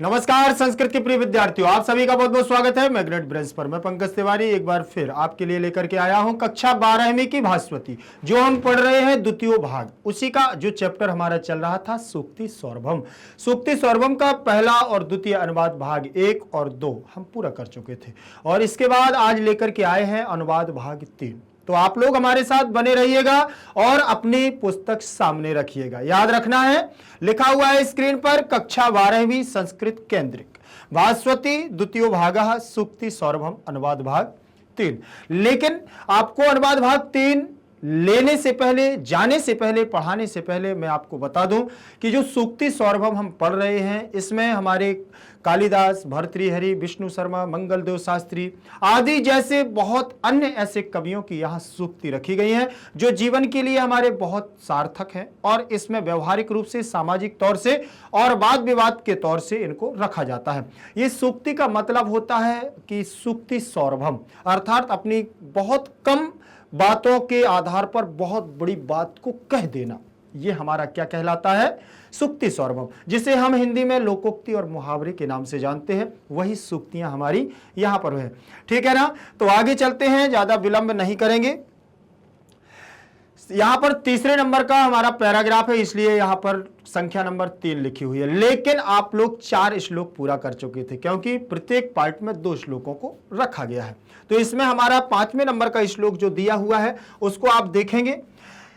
नमस्कार संस्कृत के प्रिय विद्यार्थियों, आप सभी का बहुत बहुत स्वागत है मैग्नेट ब्रेंच पर। मैं पंकज तिवारी एक बार फिर आपके लिए लेकर के आया हूं कक्षा 12वीं की भास्वती, जो हम पढ़ रहे हैं द्वितीय भाग। उसी का जो चैप्टर हमारा चल रहा था सूक्ति सौरभम। सूक्ति सौरभम का पहला और द्वितीय अनुवाद भाग 1 और 2 हम पूरा कर चुके थे, और इसके बाद आज लेकर के आए हैं अनुवाद भाग 3। तो आप लोग हमारे साथ बने रहिएगा और अपनी पुस्तक सामने रखिएगा। याद रखना है, लिखा हुआ है स्क्रीन पर कक्षा 12वीं संस्कृत केंद्रिक भास्वती द्वितीय भाग सूक्ति सौरभम अनुवाद भाग 3। लेकिन आपको अनुवाद भाग 3 लेने से पहले, जाने से पहले, पढ़ाने से पहले मैं आपको बता दूं कि जो सूक्ति सौरभम हम पढ़ रहे हैं, इसमें हमारे कालिदास, भर्तृहरि, विष्णु शर्मा, मंगलदेव शास्त्री आदि जैसे बहुत अन्य ऐसे कवियों की यहाँ सूक्ति रखी गई हैं जो जीवन के लिए हमारे बहुत सार्थक हैं, और इसमें व्यवहारिक रूप से, सामाजिक तौर से और वाद विवाद के तौर से इनको रखा जाता है। ये सूक्ति का मतलब होता है कि सूक्ति सौरभम, अर्थात अपनी बहुत कम बातों के आधार पर बहुत बड़ी बात को कह देना, ये हमारा क्या कहलाता है? सूक्ति सौरभम, जिसे हम हिंदी में लोकोक्ति और मुहावरे के नाम से जानते हैं। वही सूक्तियां हमारी यहां पर है, ठीक है ना। तो आगे चलते हैं, ज्यादा विलंब नहीं करेंगे। यहां पर तीसरे नंबर का हमारा पैराग्राफ है, इसलिए यहां पर संख्या नंबर 3 लिखी हुई है। लेकिन आप लोग 4 श्लोक पूरा कर चुके थे, क्योंकि प्रत्येक पार्ट में 2 श्लोकों को रखा गया है। तो इसमें हमारा 5वें नंबर का श्लोक जो दिया हुआ है उसको आप देखेंगे।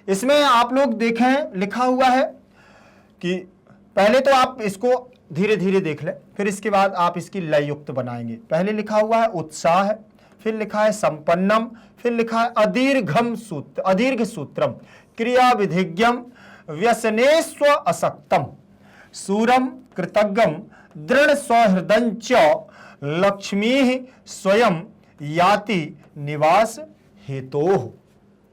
इसमें आप लोग देखें, लिखा हुआ है कि पहले तो आप इसको धीरे धीरे देख लें, फिर इसके बाद आप इसकी लय युक्त बनाएंगे। पहले लिखा हुआ है उत्साह, फिर लिखा है संपन्नम, फिर लिखा है अदीर्घ सूत्रम क्रिया विधिज्ञम व्यसनेस्व असक्तम सूरम कृतज्ञम दृढ़ सौहृदंच लक्ष्मी स्वयं याति निवास हेतोः।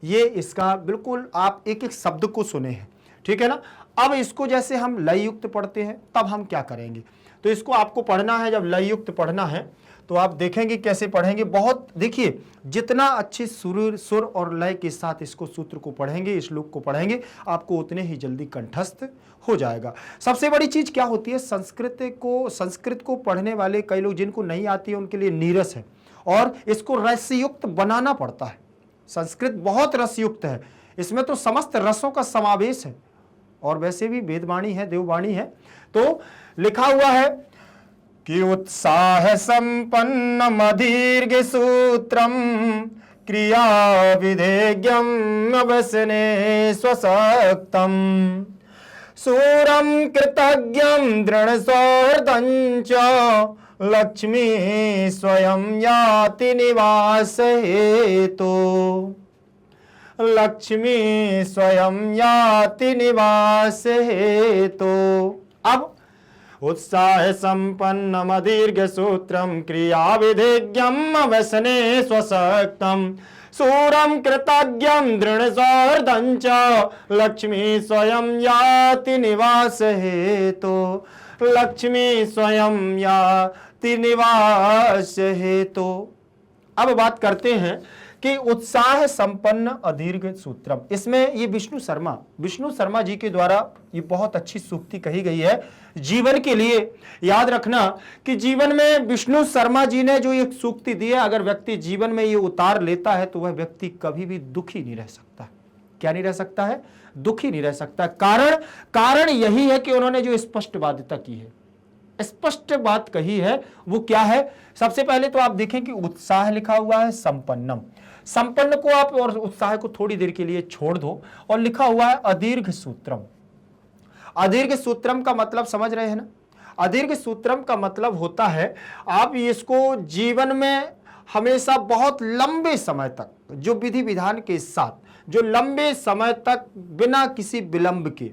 ये इसका बिल्कुल आप एक एक शब्द को सुने हैं, ठीक है ना। अब इसको जैसे हम लय युक्त पढ़ते हैं तब हम क्या करेंगे, तो इसको आपको पढ़ना है। जब लय युक्त पढ़ना है तो आप देखेंगे कैसे पढ़ेंगे। बहुत देखिए, जितना अच्छे सुर और लय के साथ इसको सूत्र को पढ़ेंगे, श्लोक को पढ़ेंगे, आपको उतने ही जल्दी कंठस्थ हो जाएगा। सबसे बड़ी चीज क्या होती है, संस्कृत को पढ़ने वाले कई लोग जिनको नहीं आती है उनके लिए नीरस है, और इसको रसयुक्त बनाना पड़ता है। संस्कृत बहुत रसयुक्त है, इसमें तो समस्त रसों का समावेश है, और वैसे भी वेदवाणी है, देववाणी है। तो लिखा हुआ है कि उत्साह संपन्नम दीर्घ सूत्रम क्रिया विधेयम अवसने स्वसक्तम सूरम कृतज्ञम दृढ़ सौहृदंच लक्ष्मी स्वयं याति निवास हेतु लक्ष्मी स्वयं याति निवास हेतु। अब उत्साह संपन्नम दीर्घ सूत्रम क्रिया विधिज्ञम व्यसने स्वसक्तम सूरम कृतज्ञम दृढ़ सौहृदंच लक्ष्मी स्वयं याति निवास हेतु लक्ष्मी स्वयं याति निवास हेतु। अब बात करते हैं कि उत्साह संपन्न अदीर्घ सूत्रम, इसमें ये विष्णु शर्मा जी के द्वारा ये बहुत अच्छी सूक्ति कही गई है जीवन के लिए। याद रखना कि जीवन में विष्णु शर्मा जी ने जो एक सूक्ति दी है, अगर व्यक्ति जीवन में ये उतार लेता है तो वह व्यक्ति कभी भी दुखी नहीं रह सकता। क्या नहीं रह सकता है? दुखी नहीं रह सकता। कारण यही है कि उन्होंने जो स्पष्टवादिता की है, स्पष्ट बात कही है, वो क्या है? सबसे पहले तो आप देखें कि उत्साह लिखा हुआ है संपन्नम, संपन्न को आप और उत्साह को थोड़ी देर के लिए छोड़ दो, और लिखा हुआ है अदीर्घ सूत्रम। अदीर्घ सूत्रम का मतलब समझ रहे हैं ना? अदीर्घ सूत्रम का मतलब होता है आप इसको जीवन में हमेशा बहुत लंबे समय तक, जो विधि विधान के साथ, जो लंबे समय तक बिना किसी विलंब के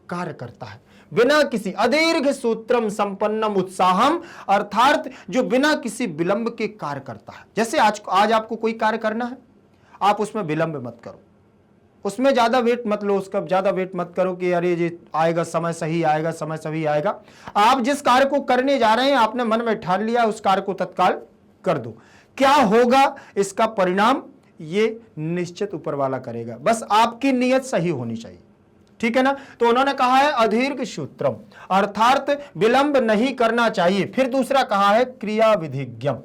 कार्य करता है, बिना किसी अदीर्घ सूत्रम संपन्नम उत्साहम, अर्थात जो बिना किसी विलंब के कार्य करता है। जैसे आज आपको कोई कार्य करना है, आप उसमें विलंब मत करो, उसमें ज्यादा वेट मत लो, उसका ज्यादा वेट मत करो कि अरे ये आएगा, समय सही आएगा, समय सही आएगा। आप जिस कार्य को करने जा रहे हैं, आपने मन में ठान लिया, उस कार्य को तत्काल कर दो। क्या होगा इसका परिणाम, ये निश्चित ऊपर वाला करेगा, बस आपकी नीयत सही होनी चाहिए, ठीक है ना। तो उन्होंने कहा है अदीर्घ सूत्रम, अर्थात विलंब नहीं करना चाहिए। फिर दूसरा कहा है क्रिया विधिज्ञम,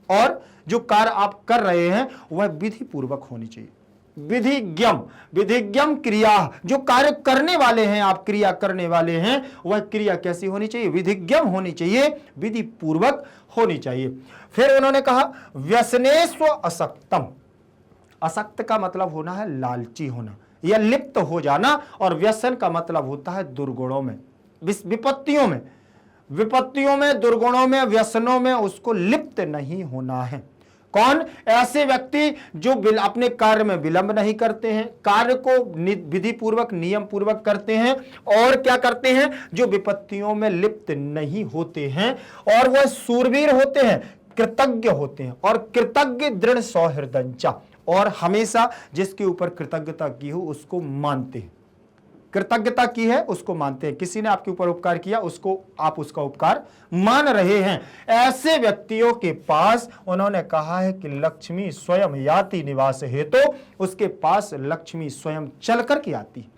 और जो कार्य आप कर रहे हैं वह विधि पूर्वक होनी चाहिए। विधिज्ञम, विधिज्ञम क्रिया, जो कार्य करने वाले हैं आप, क्रिया करने वाले हैं, वह क्रिया कैसी होनी चाहिए? विधिज्ञम होनी चाहिए, विधि पूर्वक होनी चाहिए। फिर उन्होंने कहा व्यसनेस्व असक्तम, असक्त का मतलब होना है लालची होना या लिप्त हो जाना, और व्यसन का मतलब होता है दुर्गुणों में, विपत्तियों में, विपत्तियों में, दुर्गुणों में, व्यसनों में उसको लिप्त नहीं होना है। कौन? ऐसे व्यक्ति जो अपने कार्य में विलंब नहीं करते हैं, कार्य को विधि पूर्वक नियम पूर्वक करते हैं, और क्या करते हैं? जो विपत्तियों में लिप्त नहीं होते हैं, और वह सूरवीर होते हैं, कृतज्ञ होते हैं, और कृतज्ञ दृढ़ सौहृदंचा, और हमेशा जिसके ऊपर कृतज्ञता की हो उसको मानते हैं। कृतज्ञता की है उसको मानते हैं। किसी ने आपके ऊपर उपकार किया, उसको आप उसका उपकार मान रहे हैं। ऐसे व्यक्तियों के पास उन्होंने कहा है कि लक्ष्मी स्वयं याति निवास हेतु, तो उसके पास लक्ष्मी स्वयं चल कर के आती है।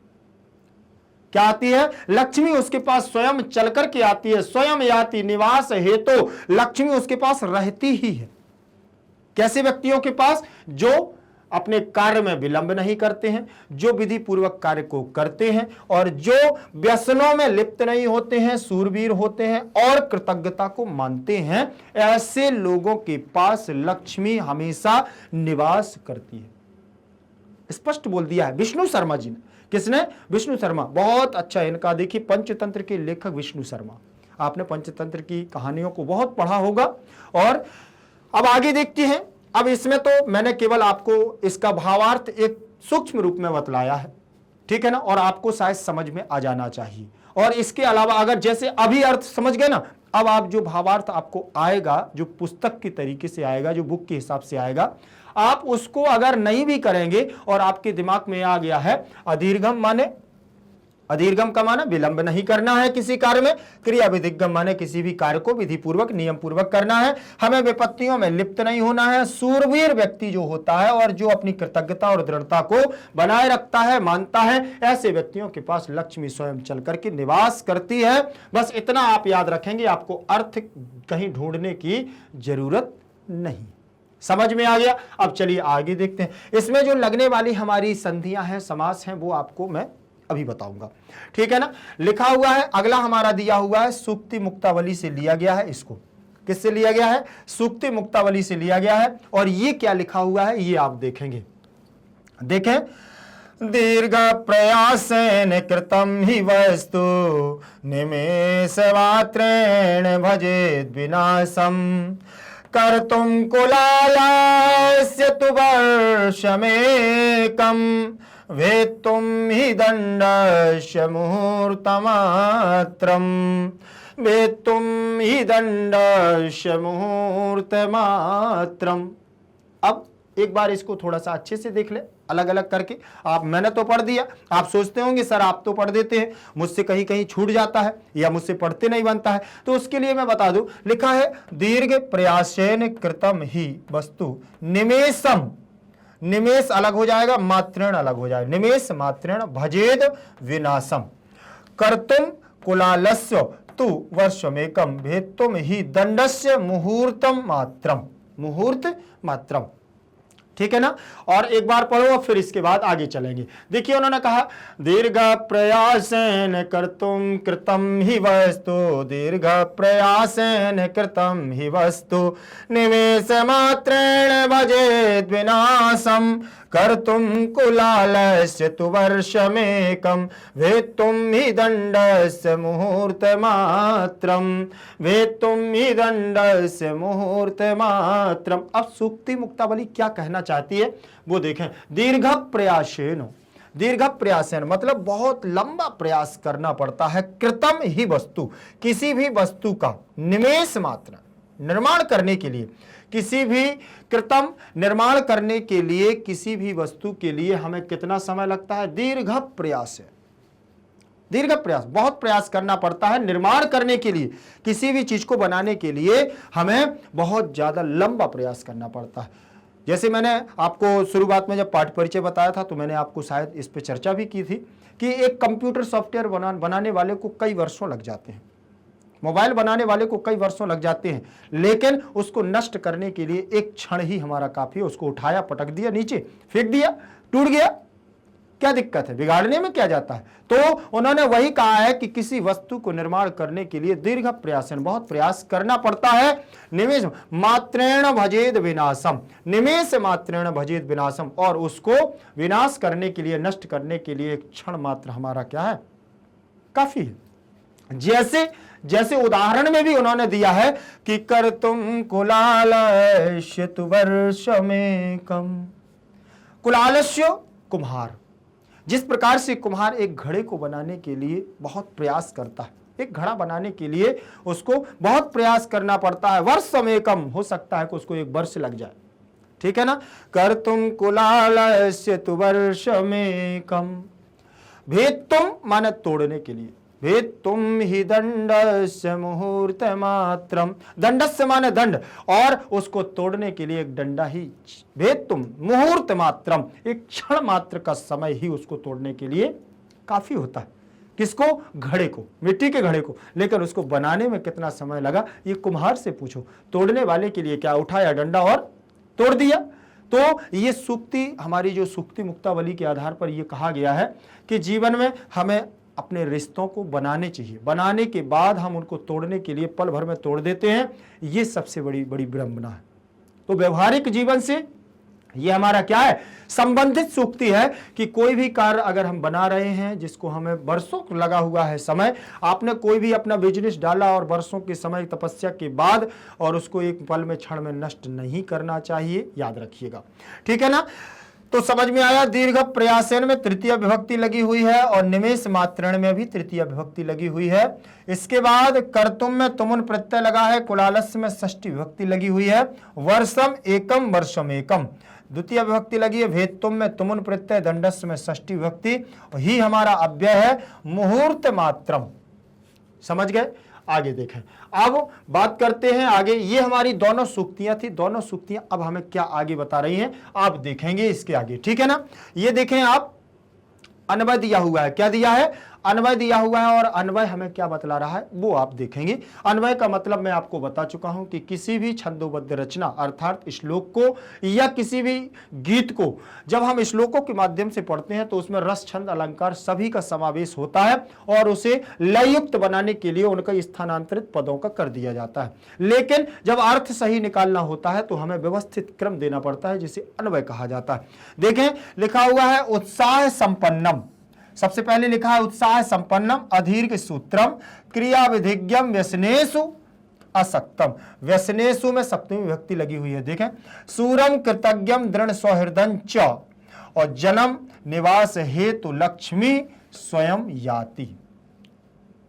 क्या आती है? लक्ष्मी उसके पास स्वयं चल कर के आती है। स्वयं याति निवास हेतु, तो लक्ष्मी उसके पास रहती ही है। कैसे व्यक्तियों के पास? जो अपने कार्य में विलंब नहीं करते हैं, जो विधि पूर्वक कार्य को करते हैं, और जो व्यसनों में लिप्त नहीं होते हैं, सूरवीर होते हैं, और कृतज्ञता को मानते हैं। ऐसे लोगों के पास लक्ष्मी हमेशा निवास करती है। स्पष्ट बोल दिया है विष्णु शर्मा जी ने। किसने? विष्णु शर्मा। बहुत अच्छा इनका देखिए, पंचतंत्र के लेखक विष्णु शर्मा। आपने पंचतंत्र की कहानियों को बहुत पढ़ा होगा। और अब आगे देखते हैं। अब इसमें तो मैंने केवल आपको इसका भावार्थ एक सूक्ष्म रूप में बतलाया है, ठीक है ना, और आपको शायद समझ में आ जाना चाहिए। और इसके अलावा अगर जैसे अभी अर्थ समझ गए ना, अब आप जो भावार्थ आपको आएगा, जो पुस्तक की तरीके से आएगा, जो बुक के हिसाब से आएगा, आप उसको अगर नहीं भी करेंगे और आपके दिमाग में आ गया है अदीर्घम माने, अदीर्घम का माना विलंब नहीं करना है किसी कार्य में, क्रिया विधिज्ञम माने किसी भी कार्य को विधि पूर्वक नियम पूर्वक करना है, हमें विपत्तियों में लिप्त नहीं होना है, सूरवीर व्यक्ति जो होता है और जो अपनी कृतज्ञता और दृढ़ता को बनाए रखता है, मानता है, ऐसे व्यक्तियों के पास लक्ष्मी स्वयं चल करके निवास करती है। बस इतना आप याद रखेंगे, आपको अर्थ कहीं ढूंढने की जरूरत नहीं। समझ में आ गया? अब चलिए आगे देखते हैं। इसमें जो लगने वाली हमारी संधियां हैं, समास हैं, वो आपको मैं अभी बताऊंगा, ठीक है ना। लिखा हुआ है, अगला हमारा दिया हुआ है सूक्ति मुक्तावली से लिया गया है। इसको किससे लिया गया है? सूक्ति मुक्तावली से लिया गया है। और ये क्या लिखा हुआ है ये आप देखेंगे। देखें, दीर्घ प्रयासेन कृतम ही वस्तु निमेष मात्रेण भजेद विनाशम कर्तुम कुलालस्य तु वर्षमेकम वेत्तुम हि दंडस्य मुहूर्तमात्रम, वेत्तुम हि दंडस्य मुहूर्तमात्रम। अब एक बार इसको थोड़ा सा अच्छे से देख ले, अलग अलग करके। आप, मैंने तो पढ़ दिया, आप सोचते होंगे सर आप तो पढ़ देते हैं, मुझसे कहीं कहीं छूट जाता है या मुझसे पढ़ते नहीं बनता है, तो उसके लिए मैं बता दूं, लिखा है दीर्घ प्रयासेन कृतम ही वस्तु निमेषम, निमेष अलग हो जाएगा, मात्रेण अलग हो जाएगा, निमेष मात्रेण भजेद विनाशम कर्तुम कुलालस्य तु वर्षमेकम भेत्तुम ही दंडस्य मुहूर्तम मात्रम, मुहूर्त मात्रम, ठीक है ना। और एक बार पढ़ो, फिर इसके बाद आगे चलेंगे। देखिए उन्होंने कहा दीर्घ प्रयासेन कर्तुम कृतम ही वस्तु, दीर्घ प्रयासेन कृतम ही वस्तु निमेष मात्रेण भजेद विनाशम कर्तुम कुलालस्य तु वर्षमेकम वेत्तुम हि दंडस्य मुहूर्तमात्रम, वेत्तुम हि दंडस्य मुहूर्तमात्रम। अब सूक्ति मुक्तावली क्या कहना चाहती है वो देखें। दीर्घ प्रयासेन, दीर्घ प्रयासेन मतलब बहुत लंबा प्रयास करना पड़ता है, कृतम ही वस्तु किसी भी वस्तु का, निमेष मात्र निर्माण करने के लिए, किसी भी कृतम निर्माण करने के लिए, किसी भी वस्तु के लिए हमें कितना समय लगता है? दीर्घ प्रयास है, दीर्घ प्रयास, बहुत प्रयास करना पड़ता है निर्माण करने के लिए, किसी भी चीज को बनाने के लिए हमें बहुत ज्यादा लंबा प्रयास करना पड़ता है। जैसे मैंने आपको शुरुआत में जब पाठ परिचय बताया था तो मैंने आपको शायद इस पे चर्चा भी की थी कि एक कंप्यूटर सॉफ्टवेयर बनाने वाले को कई वर्षों लग जाते हैं, मोबाइल बनाने वाले को कई वर्षों लग जाते हैं, लेकिन उसको नष्ट करने के लिए एक क्षण ही हमारा काफी है। उसको उठाया, पटक दिया, नीचे फेंक दिया, टूट गया, क्या दिक्कत है, बिगाड़ने में क्या जाता है। तो उन्होंने वही कहा है कि किसी वस्तु को निर्माण करने के लिए दीर्घ प्रयासन, बहुत प्रयास करना पड़ता है। निमेष मात्रेण भजेद विनाशम, निमेष मात्रेण भजेद विनाशम, और उसको विनाश करने के लिए, नष्ट करने के लिए एक क्षण मात्र हमारा क्या है, काफी है। जैसे उदाहरण में भी उन्होंने दिया है कि कर तुम कुलालस्य वर्षमेकम, कुलालस्य कुम्हार, जिस प्रकार से कुम्हार एक घड़े को बनाने के लिए बहुत प्रयास करता है, एक घड़ा बनाने के लिए उसको बहुत प्रयास करना पड़ता है, वर्षमेकम, हो सकता है कि उसको एक वर्ष लग जाए, ठीक है ना। कर तुम कुलालस्य वर्षमेकम, भेद तुम माने तोड़ने के लिए, भेद तुम ही दंडस्य मुहूर्त मात्रम, दंडस्य माने दंड, और उसको तोड़ने के लिए एक डंडा ही, भेद तुम मुहूर्त मात्रम, एक क्षण मात्र का समय ही उसको तोड़ने के लिए काफी होता है। किसको, घड़े को, मिट्टी के घड़े को, लेकिन उसको बनाने में कितना समय लगा ये कुम्हार से पूछो। तोड़ने वाले के लिए क्या, उठाया डंडा और तोड़ दिया। तो ये सूक्ति, हमारी जो सूक्ति मुक्तावली के आधार पर यह कहा गया है कि जीवन में हमें अपने रिश्तों को बनाने चाहिए, बनाने के बाद हम उनको तोड़ने के लिए पल भर में तोड़ देते हैं, ये सबसे बड़ी विडंबना है। तो व्यवहारिक जीवन से ये हमारा क्या है, संबंधित सूक्ति है कि कोई भी कार्य अगर हम बना रहे हैं जिसको हमें वर्षों लगा हुआ है समय, आपने कोई भी अपना बिजनेस डाला और वर्षों के समय तपस्या के बाद, और उसको एक पल में, क्षण में नष्ट नहीं करना चाहिए, याद रखिएगा, ठीक है ना। तो समझ में आया, दीर्घ प्रयासेन में तृतीय विभक्ति लगी हुई है और निमेष मात्रण में भी तृतीय विभक्ति लगी हुई है। इसके बाद कर्तुम में तुमुन प्रत्यय लगा है, कुलालस्य में षष्ठी विभक्ति लगी हुई है, वर्षम एकम वर्षम एकम द्वितीय विभक्ति लगी है, भेदतुम में तुमुन प्रत्यय, दंडस्य में षष्ठी विभक्ति, ही हमारा अव्यय है, मुहूर्त मात्रम। समझ गए, आगे देखें। अब बात करते हैं आगे, ये हमारी दोनों सूक्तियां थी, दोनों सूक्तियां अब हमें क्या आगे बता रही हैं आप देखेंगे इसके आगे, ठीक है ना। ये देखें आप, अन्वय दिया हुआ है, क्या दिया है, अन्वय दिया हुआ है, और अन्वय हमें क्या बतला रहा है वो आप देखेंगे। अन्वय का मतलब मैं आपको बता चुका हूं कि किसी भी छंदोबद्ध रचना अर्थात श्लोक को या किसी भी गीत को जब हम श्लोकों के माध्यम से पढ़ते हैं तो उसमें रस, छंद, अलंकार सभी का समावेश होता है, और उसे लययुक्त बनाने के लिए उनका स्थानांतरित पदों का कर दिया जाता है। लेकिन जब अर्थ सही निकालना होता है तो हमें व्यवस्थित क्रम देना पड़ता है, जिसे अन्वय कहा जाता है। देखें, लिखा हुआ है उत्साह संपन्नम, सबसे पहले लिखा है उत्साह संपन्नम, अधीर्घ सूत्रम, क्रिया विधिज्ञम, व्यसनेषु असक्तम, व्यसनेषु में सप्तमी विभक्ति लगी हुई है। देखें, सूरम कृतज्ञम दृढ़ सौहृदं च, और जन्म निवास हेतु लक्ष्मी स्वयं याति।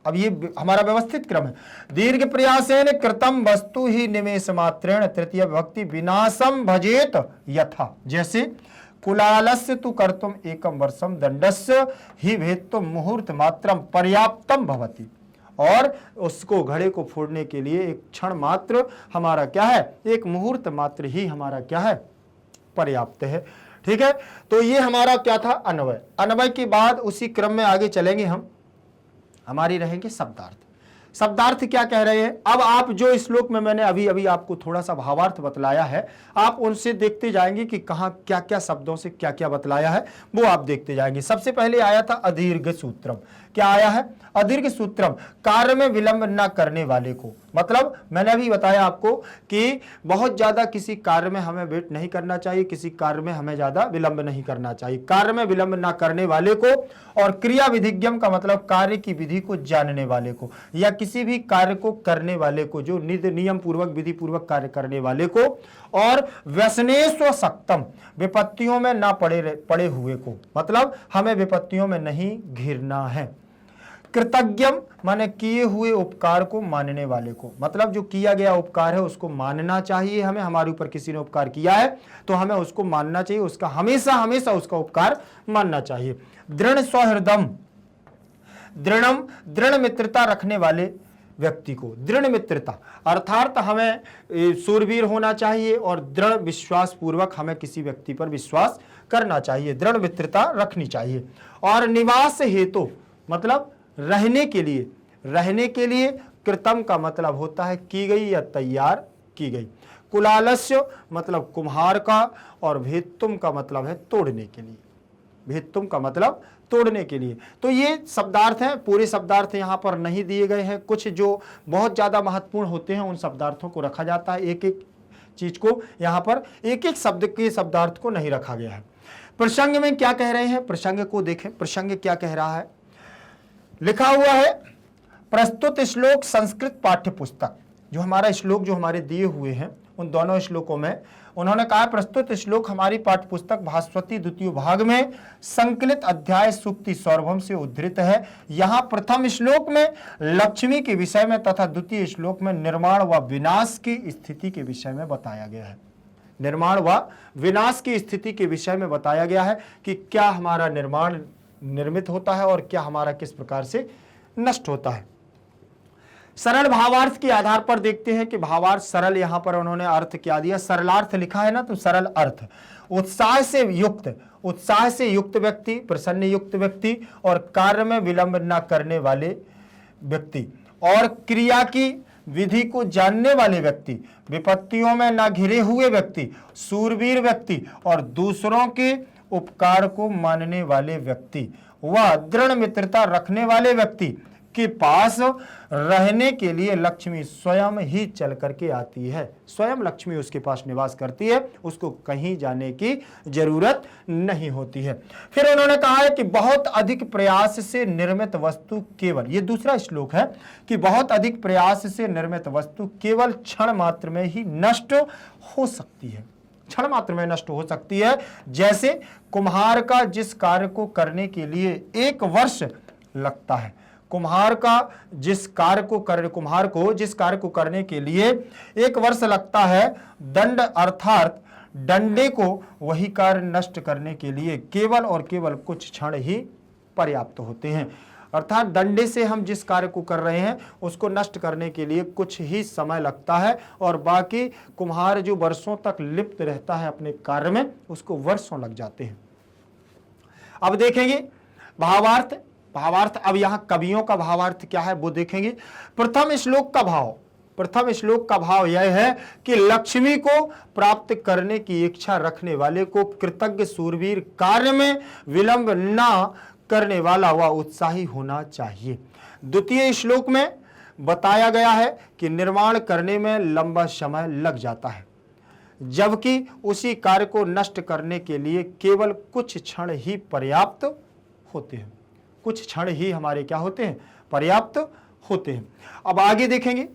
अब ये हमारा व्यवस्थित क्रम है। दीर्घ प्रयासेन कृतम वस्तु ही निमेष मात्रेण, तृतीय विभक्ति, विनाशम भजेत यथा, जैसे कुलालस्य तु कर्तुम एकम वर्षम, दंडस्य ही भेदतुम मुहूर्त मात्रम पर्याप्तम भवति, और उसको घड़े को फोड़ने के लिए एक क्षण मात्र हमारा क्या है, एक मुहूर्त मात्र ही हमारा क्या है, पर्याप्त है, ठीक है। तो ये हमारा क्या था, अन्वय। अन्वय के बाद उसी क्रम में आगे चलेंगे हम, हमारी रहेंगे शब्दार्थ। शब्दार्थ क्या कह रहे हैं, अब आप जो श्लोक में मैंने अभी अभी आपको थोड़ा सा भावार्थ बतलाया है, आप उनसे देखते जाएंगे कि कहाँ क्या क्या शब्दों से क्या क्या बतलाया है, वो आप देखते जाएंगे। सबसे पहले आया था अदीर्घ सूत्रम, क्या आया है, अदीर्घ सूत्रम, कार्य में विलंब न करने वाले को, मतलब मैंने अभी बताया आपको कि बहुत ज्यादा किसी कार्य में हमें वेट नहीं करना चाहिए, किसी कार्य में हमें ज्यादा विलंब नहीं करना चाहिए, कार्य में विलंब न करने वाले को, और क्रिया विधिज्ञम का मतलब कार्य की विधि को जानने वाले को, या किसी भी कार्य को करने वाले को, जो नियम पूर्वक विधि पूर्वक कार्य करने वाले को, और व्यसनेषु सक्तम, विपत्तियों में ना पड़े हुए को, मतलब हमें विपत्तियों में नहीं घिरना है। कृतज्ञम माने किए हुए उपकार को मानने वाले को, मतलब जो किया गया उपकार है उसको मानना चाहिए हमें, हमारे ऊपर किसी ने उपकार किया है तो हमें उसको मानना चाहिए, उसका हमेशा हमेशा उसका उपकार मानना चाहिए। दृढ़ सौहृदम, दृढ़म, दृढ़ मित्रता रखने वाले, व्यक्ति को। दृढ़ मित्रता अर्थात हमें शूरवीर होना चाहिए और दृढ़ विश्वास पूर्वक हमें किसी व्यक्ति पर विश्वास करना चाहिए, दृढ़ मित्रता रखनी चाहिए। और निवास हेतु मतलब रहने के लिए कृतम का मतलब होता है की गई या तैयार की गई। कुलालस्य मतलब कुम्हार का, और भेत्तुम का मतलब है तोड़ने के लिए, भेत्तुम का मतलब तोड़ने के लिए। तो ये शब्दार्थ हैं, पूरे शब्दार्थ यहाँ पर नहीं दिए गए हैं, कुछ जो बहुत ज़्यादा महत्वपूर्ण होते हैं उन शब्दार्थों को रखा जाता है, एक एक चीज को यहाँ पर एक एक शब्द के शब्दार्थ को नहीं रखा गया है। प्रसंग में क्या कह रहे हैं, प्रसंग को देखें, प्रसंग क्या कह रहा है। लिखा हुआ है प्रस्तुत श्लोक संस्कृत पाठ्य पुस्तक, जो हमारा श्लोक जो हमारे दिए हुए हैं उन दोनों श्लोकों में उन्होंने कहा प्रस्तुत श्लोक हमारी पाठ्य पुस्तक भास्वती द्वितीय भाग में संकलित अध्याय सूक्ति सौरभम से उद्धृत है। यहाँ प्रथम श्लोक में लक्ष्मी के विषय में तथा द्वितीय श्लोक में निर्माण व विनाश की स्थिति के विषय में बताया गया है। निर्माण व विनाश की स्थिति के विषय में बताया गया है कि क्या हमारा निर्माण निर्मित होता है और क्या हमारा किस प्रकार से नष्ट होता है। सरल भावार्थ के आधार पर देखते हैं कि भावार्थ सरल, यहां पर उन्होंने अर्थ क्या दिया, सरलार्थ लिखा है ना, तो सरल अर्थ उत्साह से युक्त व्यक्ति, प्रसन्न युक्त व्यक्ति और कार्य में विलंब न करने वाले व्यक्ति और क्रिया की विधि को जानने वाले व्यक्ति, विपत्तियों में न घिरे हुए व्यक्ति, सूरवीर व्यक्ति और दूसरों के उपकार को मानने वाले व्यक्ति व दृढ़ मित्रता रखने वाले व्यक्ति के पास रहने के लिए लक्ष्मी स्वयं ही चल करके आती है। स्वयं लक्ष्मी उसके पास निवास करती है, उसको कहीं जाने की जरूरत नहीं होती है। फिर उन्होंने कहा है कि बहुत अधिक प्रयास से निर्मित वस्तु केवल, ये दूसरा श्लोक है कि बहुत अधिक प्रयास से निर्मित वस्तु केवल क्षण मात्र में ही नष्ट हो सकती है, क्षण मात्र में नष्ट हो सकती है। जैसे कुम्हार का जिस कार्य को करने के लिए 1 वर्ष लगता है, कुम्हार जिस कार्य को करने के लिए 1 वर्ष लगता है, दंड अर्थात डंडे को वही कार्य नष्ट करने के लिए केवल और केवल कुछ क्षण ही पर्याप्त होते हैं। अर्थात डंडे से हम जिस कार्य को कर रहे हैं उसको नष्ट करने के लिए कुछ ही समय लगता है और बाकी कुम्हार जो वर्षों तक लिप्त रहता है अपने कार्य में, उसको वर्षों लग जाते हैं। अब देखेंगे भावार्थ, अब यहां कवियों का भावार्थ क्या है वो देखेंगे। प्रथम श्लोक का भाव यह है कि लक्ष्मी को प्राप्त करने की इच्छा रखने वाले को कृतज्ञ सूरवीर, कार्य में विलंब न करने वाला व उत्साही होना चाहिए। द्वितीय श्लोक में बताया गया है कि निर्माण करने में लंबा समय लग जाता है, जबकि उसी कार्य को नष्ट करने के लिए केवल कुछ क्षण ही पर्याप्त होते हैं, कुछ क्षण ही हमारे क्या होते हैं, पर्याप्त होते हैं। अब आगे देखेंगे,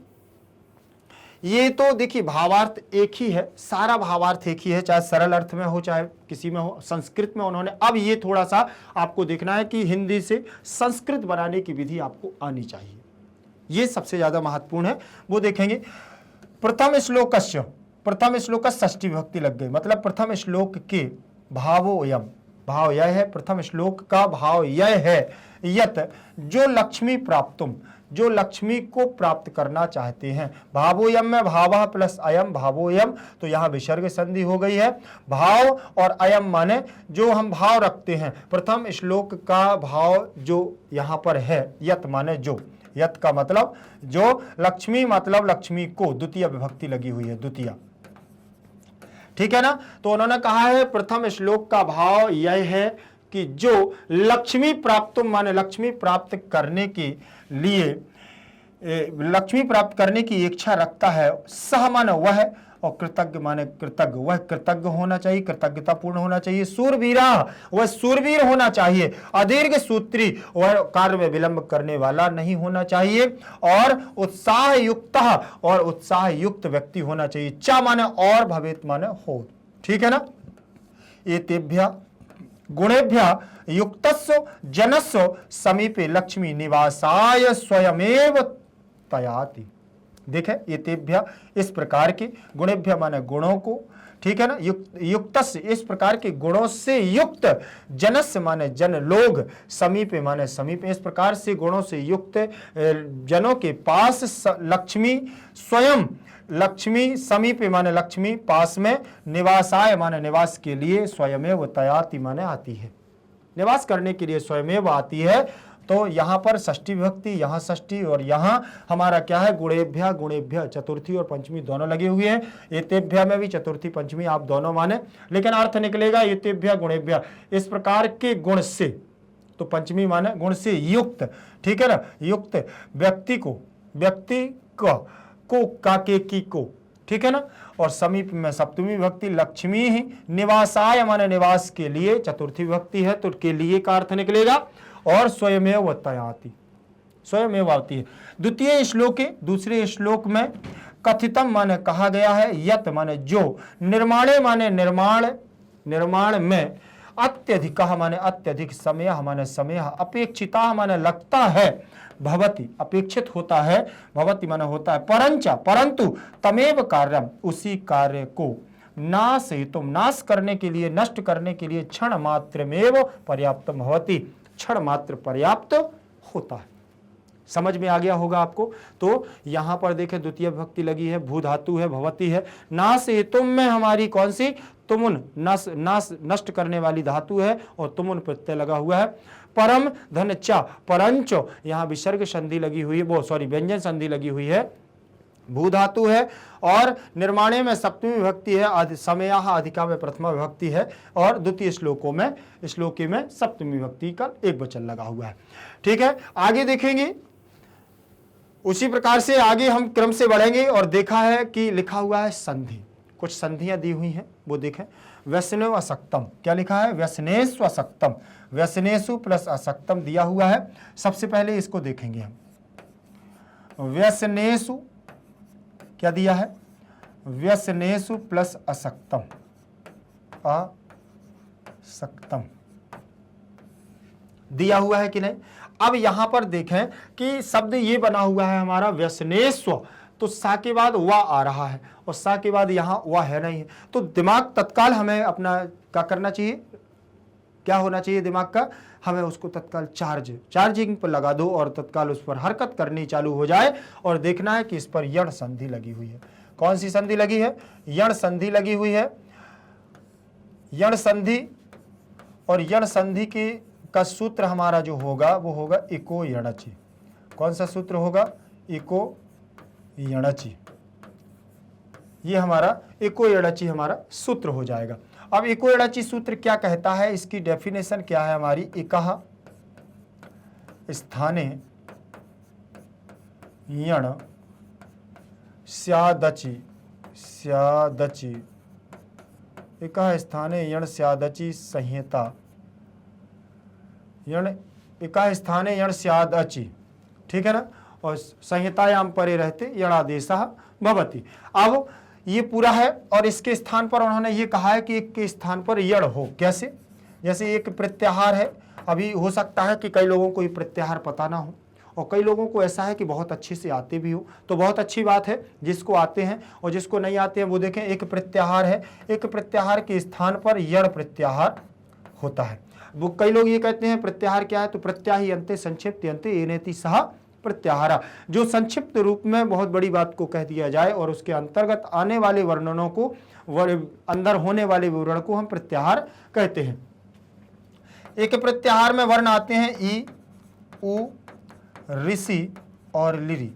ये तो देखिए भावार्थ एक ही है, सारा भावार्थ एक ही है, चाहे सरल अर्थ में हो चाहे किसी में हो। संस्कृत में उन्होंने, अब ये थोड़ा सा आपको देखना है कि हिंदी से संस्कृत बनाने की विधि आपको आनी चाहिए, ये सबसे ज्यादा महत्वपूर्ण है, वो देखेंगे। प्रथम श्लोक षष्ठी विभक्ति लग गई, मतलब प्रथम श्लोक के भावोयम, भाव यह है, प्रथम श्लोक का भाव यह है यत जो लक्ष्मी प्राप्तुम, जो लक्ष्मी को प्राप्त करना चाहते हैं। भावोयम में भावः प्लस अयम, भावोयम, तो यहाँ विसर्ग संधि हो गई है। भाव और अयम माने जो हम भाव रखते हैं। प्रथम श्लोक का भाव जो यहाँ पर है, यत माने जो, यत का मतलब जो, लक्ष्मी मतलब लक्ष्मी को, द्वितीय विभक्ति लगी हुई है, द्वितीय, ठीक है ना। तो उन्होंने कहा है प्रथम श्लोक का भाव यह है कि जो लक्ष्मी प्राप्त माने लक्ष्मी प्राप्त करने के लिए, लक्ष्मी प्राप्त करने की इच्छा रखता है, सह माने वह और कृतज्ञ माने कृतज्ञ, वह कृतज्ञ होना चाहिए, कृतज्ञता पूर्ण होना चाहिए। सूरवीरा, वह सूरवीर होना चाहिए। अदीर्घ सूत्री, वह कार्य में विलंब करने वाला नहीं होना चाहिए। और उत्साह युक्त, और उत्साह युक्त व्यक्ति होना चाहिए। चा माने और, भवेत माने हो, ठीक है ना। एतेभ्य गुणेभ्य युक्तस्य जनस्य समीपे लक्ष्मी निवासाय स्वयमेव तयाति, देखें एतेभ्य इस प्रकार के, गुणेभ्य माने गुणों को, ठीक है ना, युक्तस्य इस प्रकार के गुणों से युक्त, जनस्य माने जन लोग, समीपे माने समीप इस प्रकार से गुणों से युक्त जनों के पास, लक्ष्मी स्वयं, लक्ष्मी समीपे माने लक्ष्मी पास में, निवासाय माने निवास के लिए, स्वयमेव तयाति माने आती है, निवास करने के लिए स्वयमेव आती है। तो यहां पर षष्ठी विभक्ति, यहां षष्ठी और यहां हमारा क्या है, गुणेभ्य, गुणेभ्य चतुर्थी और पंचमी दोनों लगे हुए हैं। एतेभ्य में भी चतुर्थी पंचमी आप दोनों माने, लेकिन अर्थ निकलेगा एतेभ्य गुणेभ्य इस प्रकार के गुण से, तो पंचमी माने गुण से युक्त, ठीक है ना, युक्त व्यक्ति को, व्यक्ति को काके की को, ठीक है ना, और समीप में सप्तमी विभक्ति, लक्ष्मी ही, निवासाय माने निवास के लिए, चतुर्थी विभक्ति है तो के लिए का अर्थ निकलेगा, और स्वयमेव तयाति, स्वयमेव आती है। द्वितीय श्लोके, दूसरे श्लोक में कथितम माने कहा गया है, यत माने जो, निर्माणे माने निर्माण, निर्माण में, अत्यधिक माने अत्यधिक, समय माने समय, अपेक्षिता माने लगता है, भवति अपेक्षित होता है, भवति माने होता है, परंचा परंतु, तमेव कार्यम उसी कार्य को, नाश हेतुम नाश करने के लिए, नष्ट करने के लिए, क्षण मात्रमेव पर्याप्तम भवति क्षण मात्र पर्याप्त होता है। समझ में आ गया होगा आपको। तो यहां पर देखें द्वितीय विभक्ति लगी है, भू धातु है, भवती है, नाश हेतुम में हमारी कौन सी, तुमुन, नष्ट करने वाली धातु है और तुमुन प्रत्यय लगा हुआ है। परम धन चा, परंचो यहां विसर्ग संधि लगी हुई है, वो सॉरी व्यंजन संधि लगी हुई है, भू धातु है, और निर्माणे में सप्तमी विभक्ति है, समयाः अधिका में प्रथमा विभक्ति है, और द्वितीय श्लोकों में, श्लोकी में सप्तमी विभक्ति का एक वचन लगा हुआ है। ठीक है, आगे देखेंगे उसी प्रकार से आगे हम क्रम से बढ़ेंगे, और देखा है कि लिखा हुआ है संधि, कुछ संधियां दी हुई हैं वो देखें। व्यसनेव असक्तम, क्या लिखा है, व्यसनेषु असक्तम, व्यसनेषु प्लस असक्तम दिया हुआ है। सबसे पहले इसको देखेंगे हम, व्यसनेषु क्या दिया है, व्यसनेषु प्लस असक्तम, असक्तम दिया हुआ है कि नहीं। अब यहां पर देखें कि शब्द ये बना हुआ है हमारा व्यसनेस्व, तो सा के बाद वा आ रहा है और सा के बाद यहां वा है नहीं है, तो दिमाग तत्काल हमें अपना क्या करना चाहिए, क्या होना चाहिए दिमाग का, हमें उसको तत्काल चार्जिंग पर लगा दो और तत्काल उस पर हरकत करनी चालू हो जाए, और देखना है कि इस पर यण संधि लगी हुई है। कौन सी संधि लगी है, यण संधि लगी हुई है, यण संधि, और यण संधि की का सूत्र हमारा जो होगा वो होगा इको यणचि। कौन सा सूत्र होगा, इको यणचि, ये हमारा इको यणचि हमारा सूत्र हो जाएगा। अब इको यणचि सूत्र क्या कहता है, इसकी डेफिनेशन क्या है हमारी, इकः स्थाने यण स्यादचि, स्यादचि, इकः स्थाने यण स्यादचि संहिता, यण इकः स्थाने यण स्यादचि, ठीक है ना, और संहितायाम परे रहते यणादेशः भवति। अब ये पूरा है, और इसके स्थान पर उन्होंने ये कहा है कि एक के स्थान पर यण हो। कैसे, जैसे एक प्रत्याहार है, अभी हो सकता है कि कई लोगों को ये प्रत्याहार पता ना हो, और कई लोगों को ऐसा है कि बहुत अच्छे से आते भी हो, तो बहुत अच्छी बात है जिसको आते हैं, और जिसको नहीं आते हैं वो देखें, एक प्रत्याहार है, एक प्रत्याहार के स्थान पर यण प्रत्याहार होता है। वो कई लोग ये कहते हैं प्रत्याहार क्या है, तो प्रत्याहि अंते संक्षिप्त अंते एनेति सह प्रत्याहारा, जो संक्षिप्त रूप में बहुत बड़ी बात को कह दिया जाए और उसके अंतर्गत आने वाले वर्णनों को, अंदर होने वाले विवरण को हम प्रत्याहार कहते हैं। एक प्रत्याहार में वर्ण आते हैं ई, उ, ऋषि और लिरि,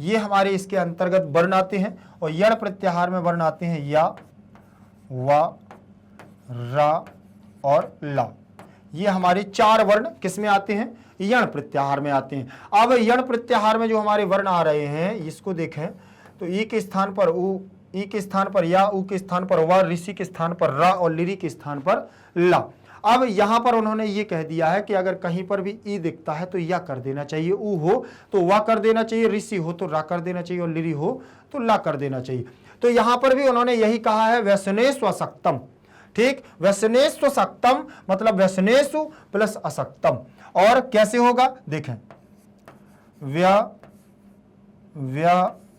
ये हमारे इसके अंतर्गत वर्ण आते हैं, और यण प्रत्याहार में वर्ण आते हैं या, वा, रा और ला, ये हमारे चार वर्ण किस में आते हैं, यण प्रत्याहार में आते हैं। अब यण प्रत्याहार में जो हमारे वर्ण आ रहे हैं इसको देखें, तो ई के स्थान पर उ, ई के स्थान पर या, उ के स्थान पर वा, ऋषि के स्थान पर रा और लिरि के स्थान पर ला। अब यहां पर उन्होंने ये कह दिया है कि अगर कहीं पर भी ई दिखता है तो या कर देना चाहिए, उ हो तो वा कर देना चाहिए, ऋषि हो तो रा कर देना चाहिए, और लिरि हो तो ला कर देना चाहिए। तो यहां पर भी उन्होंने यही कहा है, व्यसनेषु असक्तम, ठीक, व्यसनेषु असक्तम मतलब व्यसनेषु प्लस असक्तम। और कैसे होगा देखें,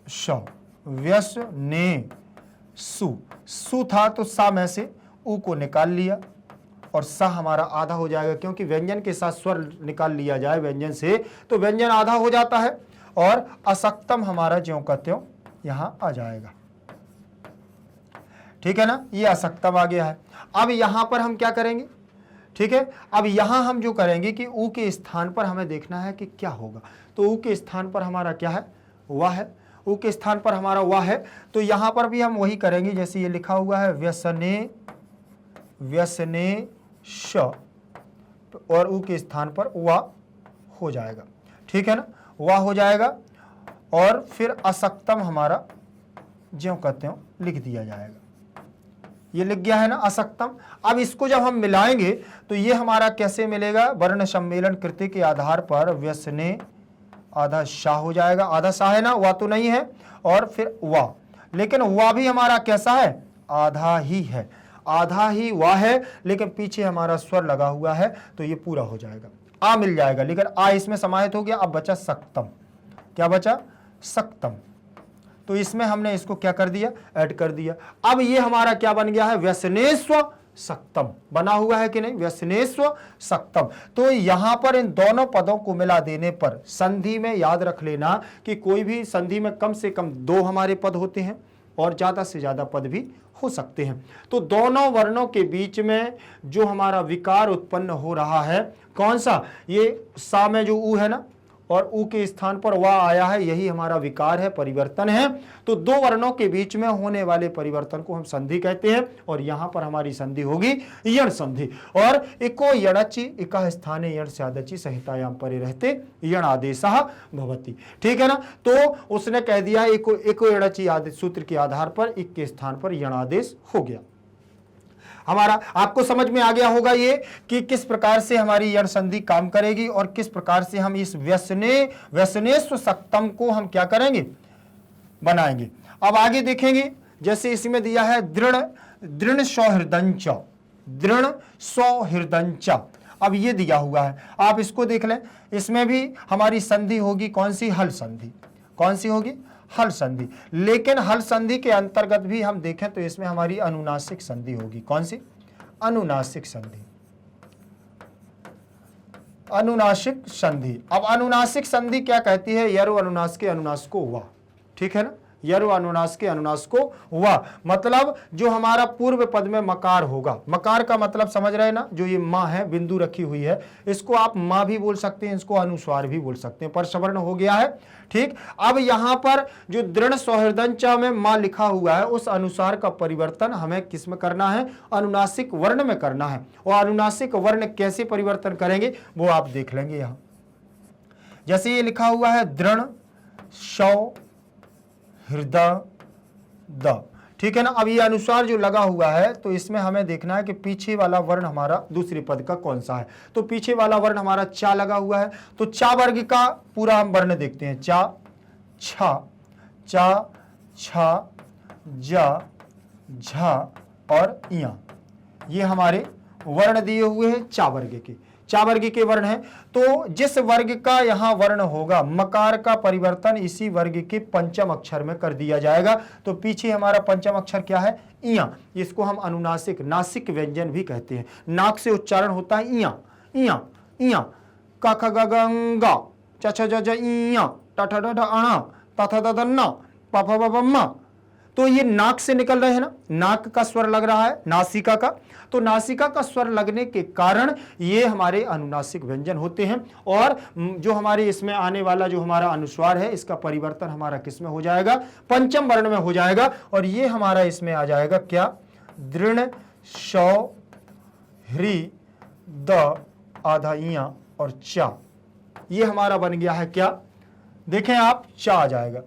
श, व्यसने सु, सु था तो सा में से उ को निकाल लिया और सा हमारा आधा हो जाएगा, क्योंकि व्यंजन के साथ स्वर निकाल लिया जाए व्यंजन से तो व्यंजन आधा हो जाता है, और असक्तम हमारा ज्यों का त्यों यहां आ जाएगा। ठीक है ना, ये असक्तम आ गया है। अब यहां पर हम क्या करेंगे, ठीक है, अब यहां हम जो करेंगे कि ऊ के स्थान पर हमें देखना है कि क्या होगा। तो ऊ के स्थान पर हमारा क्या है, वह है, ऊ के स्थान पर हमारा वह है। तो यहां पर भी हम वही करेंगे जैसे ये लिखा हुआ है, व्यसने, व्यसने श, और ऊ के स्थान पर वह हो जाएगा। ठीक है ना, वह हो जाएगा, और फिर असक्तम हमारा ज्यों का त्यों लिख दिया जाएगा। ये लिख गया है ना असक्तम। अब इसको जब हम मिलाएंगे तो ये हमारा कैसे मिलेगा, वर्ण सम्मेलन कृति के आधार पर व्यसने आधा शाह हो जाएगा, आधा शाह है ना, वह तो नहीं है, और फिर वाह, लेकिन वह भी हमारा कैसा है, आधा ही है, आधा ही वह है, लेकिन पीछे हमारा स्वर लगा हुआ है तो ये पूरा हो जाएगा, आ मिल जाएगा, लेकिन आ इसमें समाहित हो गया। अब बचा सक्तम, क्या बचा, सक्तम। तो इसमें हमने इसको क्या कर दिया, ऐड कर दिया। अब ये हमारा क्या बन गया है, व्यसनेस्व सक्तम बना हुआ है कि नहीं, व्यसनेस्व सक्तम। तो यहां पर इन दोनों पदों को मिला देने पर संधि में याद रख लेना कि कोई भी संधि में कम से कम 2 हमारे पद होते हैं और ज्यादा से ज्यादा पद भी हो सकते हैं। तो दोनों वर्णों के बीच में जो हमारा विकार उत्पन्न हो रहा है, कौन सा, ये सा में जो ऊ है ना, और ऊ के स्थान पर वह आया है, यही हमारा विकार है, परिवर्तन है। तो 2 वर्णों के बीच में होने वाले परिवर्तन को हम संधि कहते हैं, और यहां पर हमारी संधि होगी यण संधि। और इको यणचि इका स्थाने यण स्यादचि संहितायाम परे रहते यण आदेशः भवति। ठीक है ना, तो उसने कह दिया इको यणचि आदेश सूत्र के आधार पर इक के स्थान पर यण आदेश हो गया। हमारा आपको समझ में आ गया होगा ये कि किस प्रकार से हमारी यण संधि काम करेगी और किस प्रकार से हम इस व्यसनेस्व सक्तम को हम क्या करेंगे, बनाएंगे। अब आगे देखेंगे, जैसे इसमें दिया है दृढ़ सौहृदंच, दृढ़ सौहृदंच। अब ये दिया हुआ है, आप इसको देख लें, इसमें भी हमारी संधि होगी कौन सी, हल संधि। कौन सी होगी, हल संधि। लेकिन हल संधि के अंतर्गत भी हम देखें तो इसमें हमारी अनुनासिक संधि होगी। कौन सी, अनुनासिक संधि, अनुनासिक संधि। अब अनुनासिक संधि क्या कहती है, यरो अनुनास के अनुनास को हुआ। ठीक है ना, यरो अनुनास के अनुनास को हुआ, मतलब जो हमारा पूर्व पद में मकार होगा, मकार का मतलब समझ रहे ना, जो ये माँ है, बिंदु रखी हुई है, इसको आप माँ भी बोल सकते हैं, इसको अनुस्वार भी बोल सकते हैं, पर सवर्ण हो गया है। ठीक, अब यहां पर जो दृढ़ सौहृदंचा में माँ लिखा हुआ है, उस अनुसार का परिवर्तन हमें किस में करना है, अनुनासिक वर्ण में करना है। और अनुनासिक वर्ण कैसे परिवर्तन करेंगे वो आप देख लेंगे। यहां जैसे ये लिखा हुआ है दृढ़ सौ हृदय द, ठीक है ना। अब ये अनुसार जो लगा हुआ है तो इसमें हमें देखना है कि पीछे वाला वर्ण हमारा दूसरे पद का कौन सा है। तो पीछे वाला वर्ण हमारा चा लगा हुआ है, तो चा वर्ग का पूरा हम वर्ण देखते हैं, चा, छा, चा, छा, जा, झा और इया, ये हमारे वर्ण दिए हुए हैं चा वर्ग के, चा वर्ग के वर्ण है। तो जिस वर्ग का यहां वर्ण होगा, मकार का परिवर्तन इसी वर्ग के पंचम अक्षर में कर दिया जाएगा। तो पीछे हमारा पंचम अक्षर क्या है, इया, इसको हम अनुनासिक, नासिक व्यंजन भी कहते हैं, नाक से उच्चारण होता है इया, इया, इया, क ख ग ग ङ च छ ज ज इया, ट ठ ड ढ अणा, त थ द ध न, प फ ब भ म। तो ये नाक से निकल रहे हैं ना, नाक का स्वर लग रहा है नासिका का, तो नासिका का स्वर लगने के कारण ये हमारे अनुनासिक व्यंजन होते हैं। और जो हमारे इसमें आने वाला जो हमारा अनुस्वार है, इसका परिवर्तन हमारा किस में हो जाएगा, पंचम वर्ण में हो जाएगा। और ये हमारा इसमें आ जाएगा क्या, दृढ़ सौ हृ द आधा इया और चा, ये हमारा बन गया है क्या, देखें आप, चा आ जाएगा,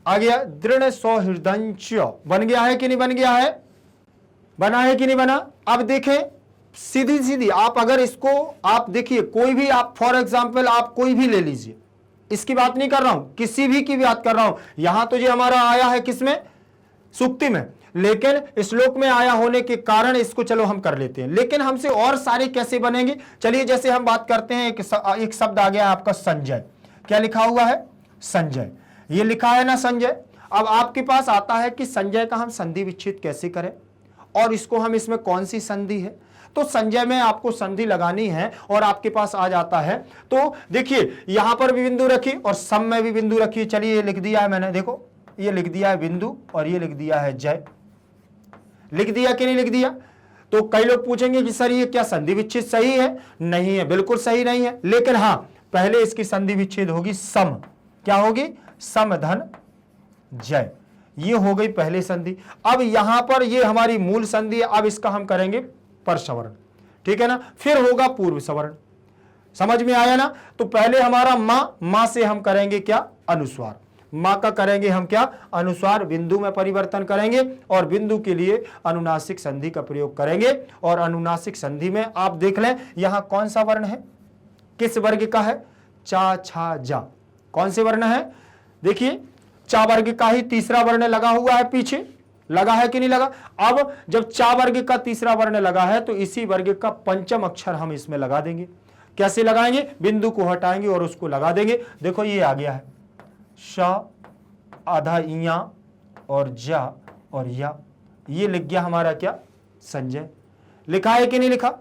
आ गया दृढ़ सौहृदंच, बन गया है कि नहीं बन गया है, बना है कि नहीं बना। अब देखें सीधी सीधी आप अगर इसको आप देखिए, कोई भी आप फॉर एग्जांपल आप कोई भी ले लीजिए, इसकी बात नहीं कर रहा हूं, किसी भी की बात कर रहा हूं। यहां तो ये हमारा आया है किसमें, सुक्ति में, लेकिन श्लोक में आया होने के कारण इसको चलो हम कर लेते हैं। लेकिन हमसे और सारे कैसे बनेंगे, चलिए जैसे हम बात करते हैं, एक शब्द आ गया आपका संजय, क्या लिखा हुआ है, संजय, ये लिखा है ना संजय। अब आपके पास आता है कि संजय का हम संधि विच्छेद कैसे करें और इसको हम इसमें कौन सी संधि है, तो संजय में आपको संधि लगानी है और आपके पास आ जाता है। तो देखिए यहां पर भी बिंदु रखी और सम में भी बिंदु रखी। चलिए ये लिख दिया है मैंने, देखो ये लिख दिया है बिंदु और ये लिख दिया है जय। लिख दिया कि नहीं लिख दिया? तो कई लोग पूछेंगे कि सर ये क्या संधि विच्छेद सही है? नहीं है, बिल्कुल सही नहीं है, लेकिन हां पहले इसकी संधि विच्छेद होगी सम। क्या होगी? सम धन जय। ये हो गई पहले संधि। अब यहां पर ये हमारी मूल संधि है, अब इसका हम करेंगे पर सवर्ण, ठीक है ना, फिर होगा पूर्व सवर्ण। समझ में आया ना? तो पहले हमारा मां से हम करेंगे क्या? अनुस्वार। मां का करेंगे हम क्या? अनुस्वार। बिंदु में परिवर्तन करेंगे और बिंदु के लिए अनुनासिक संधि का प्रयोग करेंगे। और अनुनासिक संधि में आप देख लें यहां कौन सा वर्ण है, किस वर्ग का है? चा छा जा। कौन से वर्ण है? देखिए चा वर्ग का ही तीसरा वर्ण लगा हुआ है, पीछे लगा है कि नहीं लगा? अब जब चा वर्ग का तीसरा वर्ण लगा है तो इसी वर्ग का पंचम अक्षर हम इसमें लगा देंगे। कैसे लगाएंगे? बिंदु को हटाएंगे और उसको लगा देंगे। देखो ये आ गया है श, आधा इया और जा और या। ये लिख गया हमारा क्या? संजय। लिखा है कि नहीं लिखा?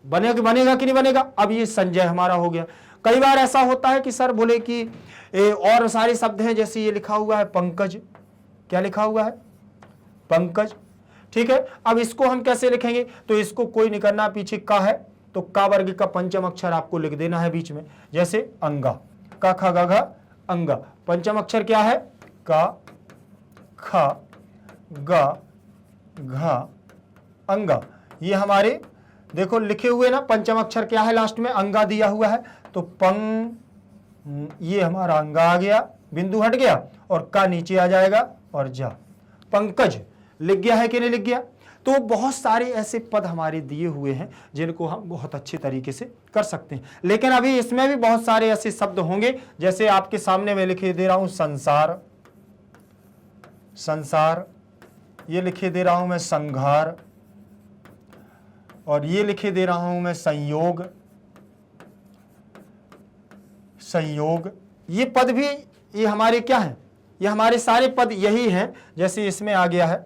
बनेगा कि नहीं बनेगा? अब ये संजय हमारा हो गया। कई बार ऐसा होता है कि सर बोले कि और सारे शब्द हैं, जैसे ये लिखा हुआ है पंकज। क्या लिखा हुआ है? पंकज। ठीक है, अब इसको हम कैसे लिखेंगे? तो इसको कोई नहीं करना, पीछे का है तो का वर्ग का पंचम अक्षर आपको लिख देना है बीच में, जैसे अंगा। का खा गा घा अंगा। पंचम अक्षर क्या है? का खा गा घा अंगा। ये हमारे देखो लिखे हुए ना, पंचम अक्षर क्या है? लास्ट में अंगा दिया हुआ है, तो पंग, ये हमारा अंगा आ गया, बिंदु हट गया और का नीचे आ जाएगा और जा। पंकज लिख गया है कि नहीं लिख गया? तो बहुत सारे ऐसे पद हमारे दिए हुए हैं जिनको हम बहुत अच्छे तरीके से कर सकते हैं। लेकिन अभी इसमें भी बहुत सारे ऐसे शब्द होंगे, जैसे आपके सामने मैं लिखे दे रहा हूं संसार, संसार। ये लिखे दे रहा हूं मैं संघार, और ये लिखे दे रहा हूं मैं संयोग, संयोग। ये पद भी ये हमारे क्या हैं? ये हमारे सारे पद यही हैं। जैसे इसमें आ गया है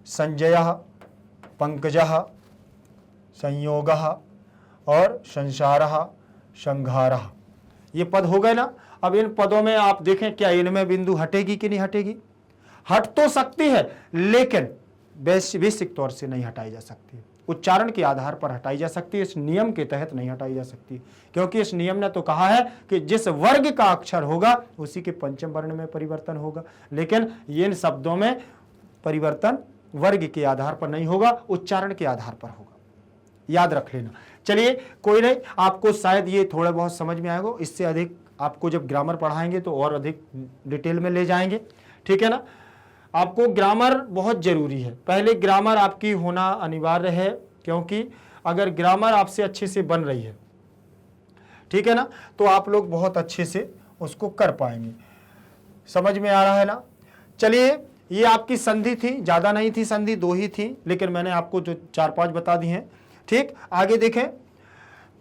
संजयः, पंकजः, संयोगः और संसारः, संघारः। ये पद हो गए ना। अब इन पदों में आप देखें क्या इनमें बिंदु हटेगी कि नहीं हटेगी? हट तो सकती है, लेकिन बेसिक तौर से नहीं हटाई जा सकती, उच्चारण के आधार पर हटाई जा सकती है। इस नियम के तहत नहीं हटाई जा सकती, क्योंकि इस नियम ने तो कहा है कि जिस वर्ग का अक्षर होगा उसी के पंचम वर्ण में परिवर्तन होगा। लेकिन इन शब्दों में परिवर्तन वर्ग के आधार पर नहीं होगा, उच्चारण के आधार पर होगा। याद रख लेना। चलिए कोई नहीं, आपको शायद ये थोड़ा बहुत समझ में आएगा। इससे अधिक आपको जब ग्रामर पढ़ाएंगे तो और अधिक डिटेल में ले जाएंगे, ठीक है ना। आपको ग्रामर बहुत जरूरी है, पहले ग्रामर आपकी होना अनिवार्य है, क्योंकि अगर ग्रामर आपसे अच्छे से बन रही है, ठीक है ना, तो आप लोग बहुत अच्छे से उसको कर पाएंगे। समझ में आ रहा है ना। चलिए ये आपकी संधि थी, ज्यादा नहीं थी संधि, 2 ही थी, लेकिन मैंने आपको जो 4-5 बता दी हैं। ठीक, आगे देखें,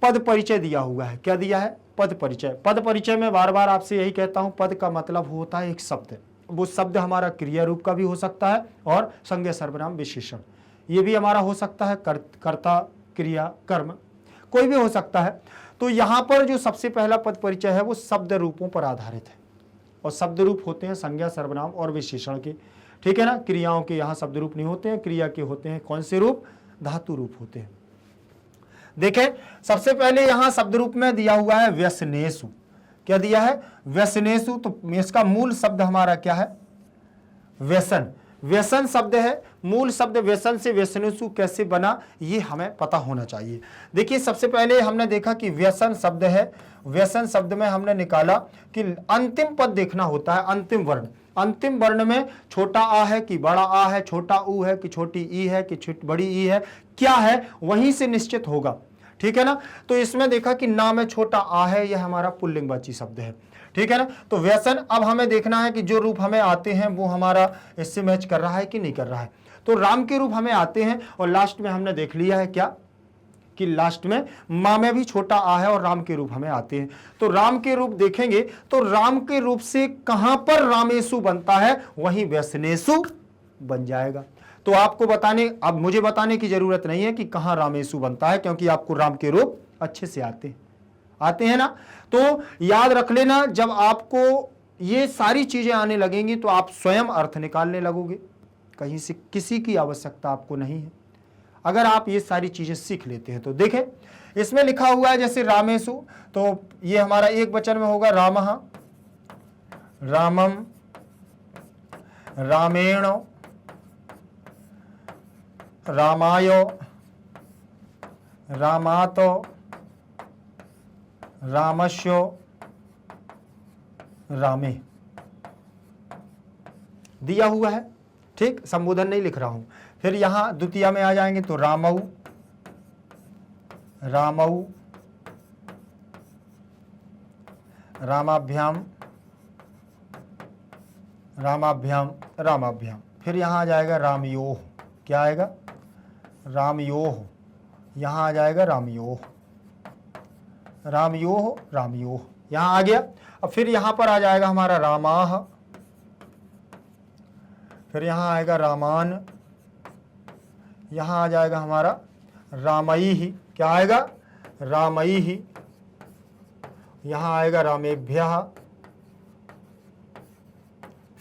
पद परिचय दिया हुआ है। क्या दिया है? पद परिचय। पद परिचय में बार बार आपसे यही कहता हूं, पद का मतलब होता है एक शब्द। वो शब्द हमारा क्रिया रूप का भी हो सकता है और संज्ञा सर्वनाम विशेषण, ये भी हमारा हो सकता है, कर्ता क्रिया कर्म, कोई भी हो सकता है। तो यहां पर जो सबसे पहला पद परिचय है वो शब्द रूपों पर आधारित है, और शब्द रूप होते हैं संज्ञा सर्वनाम और विशेषण के, ठीक है ना। क्रियाओं के यहाँ शब्द रूप नहीं होते हैं, क्रिया के होते हैं कौन से रूप? धातु रूप होते हैं। देखें सबसे पहले यहां शब्द रूप में दिया हुआ है व्यसनेषु। क्या दिया है? व्यसनेषु। तो इसका मूल शब्द हमारा क्या है? व्यसन। व्यसन शब्द है, मूल शब्द व्यसन से व्यसनेषु कैसे बना ये हमें पता होना चाहिए। देखिए सबसे पहले हमने देखा कि व्यसन शब्द है, व्यसन शब्द में हमने निकाला कि अंतिम पद देखना होता है, अंतिम वर्ण। अंतिम वर्ण में छोटा आ है कि बड़ा आ है, छोटा ऊ है कि छोटी ई है कि बड़ी ई है, क्या है वहीं से निश्चित होगा, ठीक है ना। तो इसमें देखा कि ना में छोटा आ है, यह हमारा पुल्लिंगवाची शब्द है, ठीक है ना। तो व्यसन, अब हमें देखना है कि जो रूप हमें आते हैं वो हमारा इससे मैच कर रहा है कि नहीं कर रहा है। तो राम के रूप हमें आते हैं, और लास्ट में हमने देख लिया है क्या कि लास्ट में माँ में भी छोटा आ है और राम के रूप हमें आते हैं। तो राम के रूप देखेंगे तो राम के रूप से कहां पर रामेशु बनता है, वहीं व्यसनेशु बन जाएगा। तो आपको अब मुझे बताने की जरूरत नहीं है कि कहां रामेशु बनता है, क्योंकि आपको राम के रूप अच्छे से आते हैं ना। तो याद रख लेना, जब आपको ये सारी चीजें आने लगेंगी तो आप स्वयं अर्थ निकालने लगोगे, कहीं से किसी की आवश्यकता आपको नहीं है। अगर आप ये सारी चीजें सीख लेते हैं तो देखें, इसमें लिखा हुआ है जैसे रामेशु, तो ये हमारा एक वचन में होगा रामः, रामम, रामेण, रामायो, रामातो, रामस्यो, रामे दिया हुआ है। ठीक, संबोधन नहीं लिख रहा हूं। फिर यहां द्वितीय में आ जाएंगे तो रामऊ, रामऊ, रामाभ्याम, रामाभ्याम, रामाभ्याम। फिर यहां आ जाएगा रामयोह, क्या आएगा, रामयोह। यहां आ जाएगा रामयोह, रामयोह, रामयोह, यहां आ गया। अब फिर यहां पर आ जाएगा हमारा रामाह, फिर यहां आएगा रामान, यहां आ जाएगा हमारा रामई, क्या आएगा, रामई। यहां आएगा रामेभ्यः,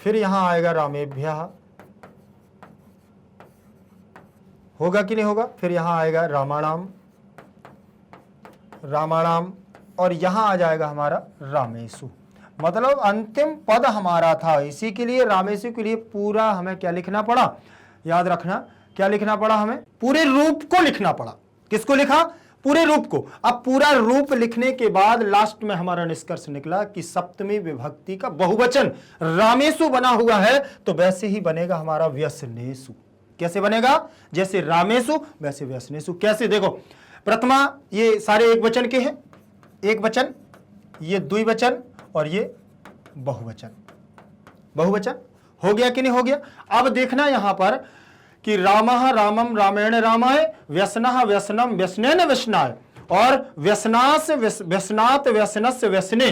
फिर यहां आएगा रामेभ्यः, होगा कि नहीं होगा। फिर यहां आएगा रामाणाम, रामाणाम, और यहां आ जाएगा हमारा रामेशु। मतलब अंतिम पद हमारा था, इसी के लिए रामेशु के लिए पूरा हमें क्या लिखना पड़ा, याद रखना, क्या लिखना पड़ा, हमें पूरे रूप को लिखना पड़ा। किसको लिखा, पूरे रूप को। अब पूरा रूप लिखने के बाद लास्ट में हमारा निष्कर्ष निकला कि सप्तमी विभक्ति का बहुवचन रामेशु बना हुआ है, तो वैसे ही बनेगा हमारा व्यसनेशु। कैसे बनेगा, जैसे रामेशु वैसे व्यसनेशु। कैसे, देखो, प्रथमा ये सारे एक वचन के हैं, एक वचन, ये द्विवचन और ये बहुवचन। बहुवचन हो गया कि नहीं हो गया। अब देखना यहां पर कि रामः रामम, रामेण रामाय, व्यसनः व्यसनम, व्यसनेन व्यसनाय, और व्यसनास व्यसनात्, व्यसनस्य व्यसने।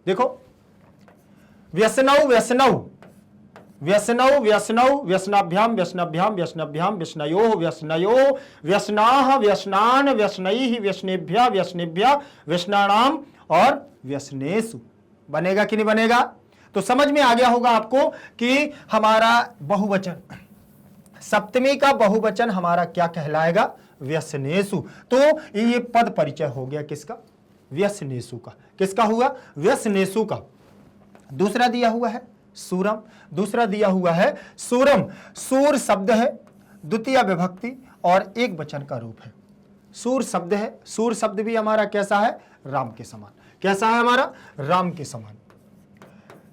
देखो, व्यसनौ व्यसनौ, व्यसनौ व्यसनौ, व्यसनाभ्याम व्यसनाभ्याम, व्यसनाभ्याम व्यसनयोः व्यसनयोः, व्यसनाः व्यसनान, व्यसनैः व्यसनेभ्यः व्यसनेभ्यः, व्यसनानाम और व्यसनेषु। बनेगा कि नहीं बनेगा। तो समझ में आ गया होगा आपको कि हमारा बहुवचन, सप्तमी का बहुवचन हमारा क्या कहलाएगा, व्यसनेषु। तो ये पद परिचय हो गया किसका, व्यसनेषु का। किसका हुआ, व्यसनेषु का। दूसरा दिया हुआ है सूरम, दूसरा दिया हुआ है सूरम। सूर शब्द है, द्वितीय विभक्ति और एक वचन का रूप है। सूर शब्द है, सूर शब्द भी हमारा कैसा है, राम के समान। कैसा है हमारा, राम के समान।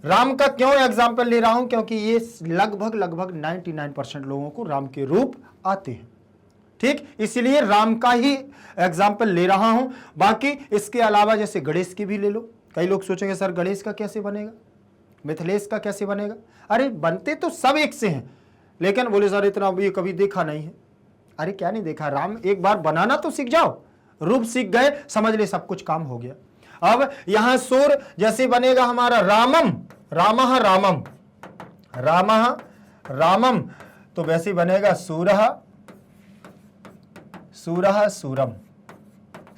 राम का क्यों एग्जाम्पल ले रहा हूं, क्योंकि ये लगभग 99% लोगों को राम के रूप आते हैं। ठीक, इसलिए राम का ही एग्जाम्पल ले रहा हूं। बाकी इसके अलावा जैसे गणेश की भी ले लो। कई लोग सोचेंगे सर गणेश का कैसे बनेगा, मिथिलेश का कैसे बनेगा। अरे बनते तो सब एक से हैं, लेकिन बोले सर इतना ये कभी देखा नहीं है। अरे क्या नहीं देखा, राम एक बार बनाना तो सीख जाओ, रूप सीख गए, समझ ले सब कुछ काम हो गया। अब यहां सूर जैसे बनेगा हमारा रामम, रामः रामम, रामः रामम, तो वैसे बनेगा सूरह, सूरह सूरम,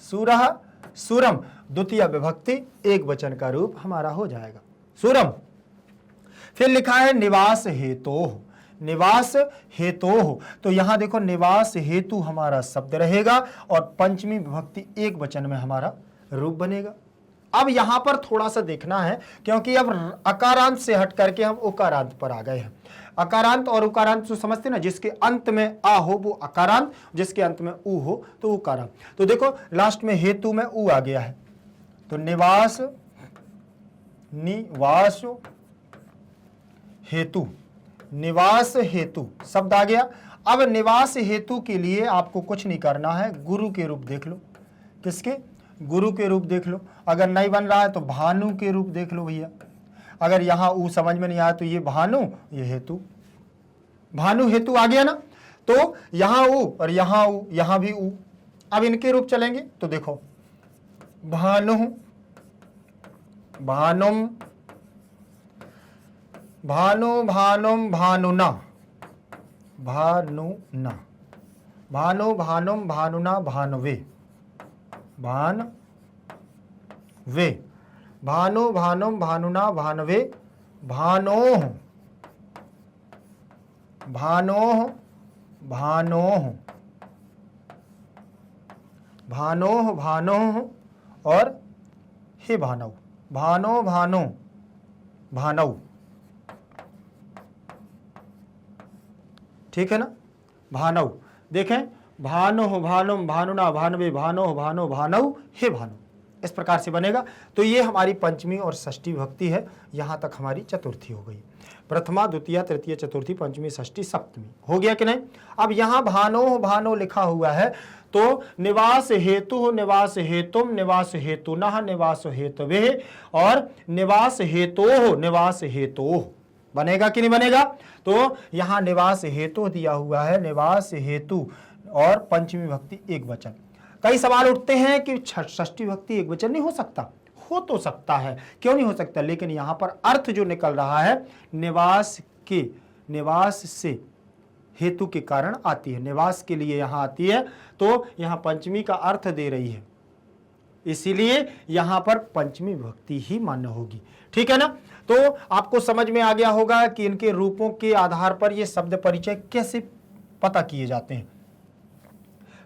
सूरह सूरम। द्वितीय विभक्ति एक वचन का रूप हमारा हो जाएगा सूरम। फिर लिखा है निवास हेतोः, निवास हेतोः, तो यहां देखो निवास हेतु हमारा शब्द रहेगा और पंचमी विभक्ति एक वचन में हमारा रूप बनेगा। अब यहां पर थोड़ा सा देखना है, क्योंकि अब अकारांत से हट करके हम उकारांत पर आ गए हैं। अकारांत और उकारांत तो समझते ना, जिसके अंत में आ हो वो अकारांत, जिसके अंत में उ हो तो उकारांत। तो देखो लास्ट में हेतु में उ आ गया है, तो निवास, निवास हेतु, निवास हेतु शब्द आ गया। अब निवास हेतु के लिए आपको कुछ नहीं करना है, गुरु के रूप देख लो। किसके, गुरु के रूप देख लो। अगर नहीं बन रहा है तो भानु के रूप देख लो भैया। अगर यहां ऊ समझ में नहीं आया तो ये भानु, ये हेतु, भानु हेतु आ गया ना। तो यहां उ और यहां उ, यहां भी उ। अब इनके रूप चलेंगे तो देखो, भानु, भानुम, भानु, भानुम, भानुना, भानुना, भानु, भानुम, भानुना, भानवे, भानवे, भानु, भानुम, भानुना, भानवे, भानोह, भानोह, भानोह, भानोह, भानोह और हे भानव, भानो, भानो, भानव। ठीक है ना, भानव। देखें, भानो, भानुम, भानुना, भानवे, भानो, भानो, भानव, हे भानु, इस प्रकार से बनेगा। तो ये हमारी पंचमी और षष्ठी विभक्ति है। यहां तक हमारी चतुर्थी हो गई। प्रथमा, द्वितीय, तृतीय, चतुर्थी, पंचमी, षष्ठी, सप्तमी हो गया कि नहीं। अब यहां भानो, भानो लिखा हुआ है, तो निवास हेतु, निवास हेतुम, निवास हेतुनः, निवास हेतवे और निवास हेतोः, निवास हेतोः बनेगा कि नहीं बनेगा। तो यहां निवास हेतु दिया हुआ है, निवास हेतु और पंचमी विभक्ति एक वचन। कई सवाल उठते हैं कि षष्ठी विभक्ति एक वचन नहीं हो सकता। हो तो सकता है, क्यों नहीं हो सकता, लेकिन यहां पर अर्थ जो निकल रहा है निवास के, निवास से हेतु के कारण आती है, निवास के लिए यहां आती है, तो यहां पंचमी का अर्थ दे रही है, इसीलिए यहां पर पंचमी विभक्ति ही मान्य होगी। ठीक है ना। तो आपको समझ में आ गया होगा कि इनके रूपों के आधार पर ये शब्द परिचय कैसे पता किए जाते हैं।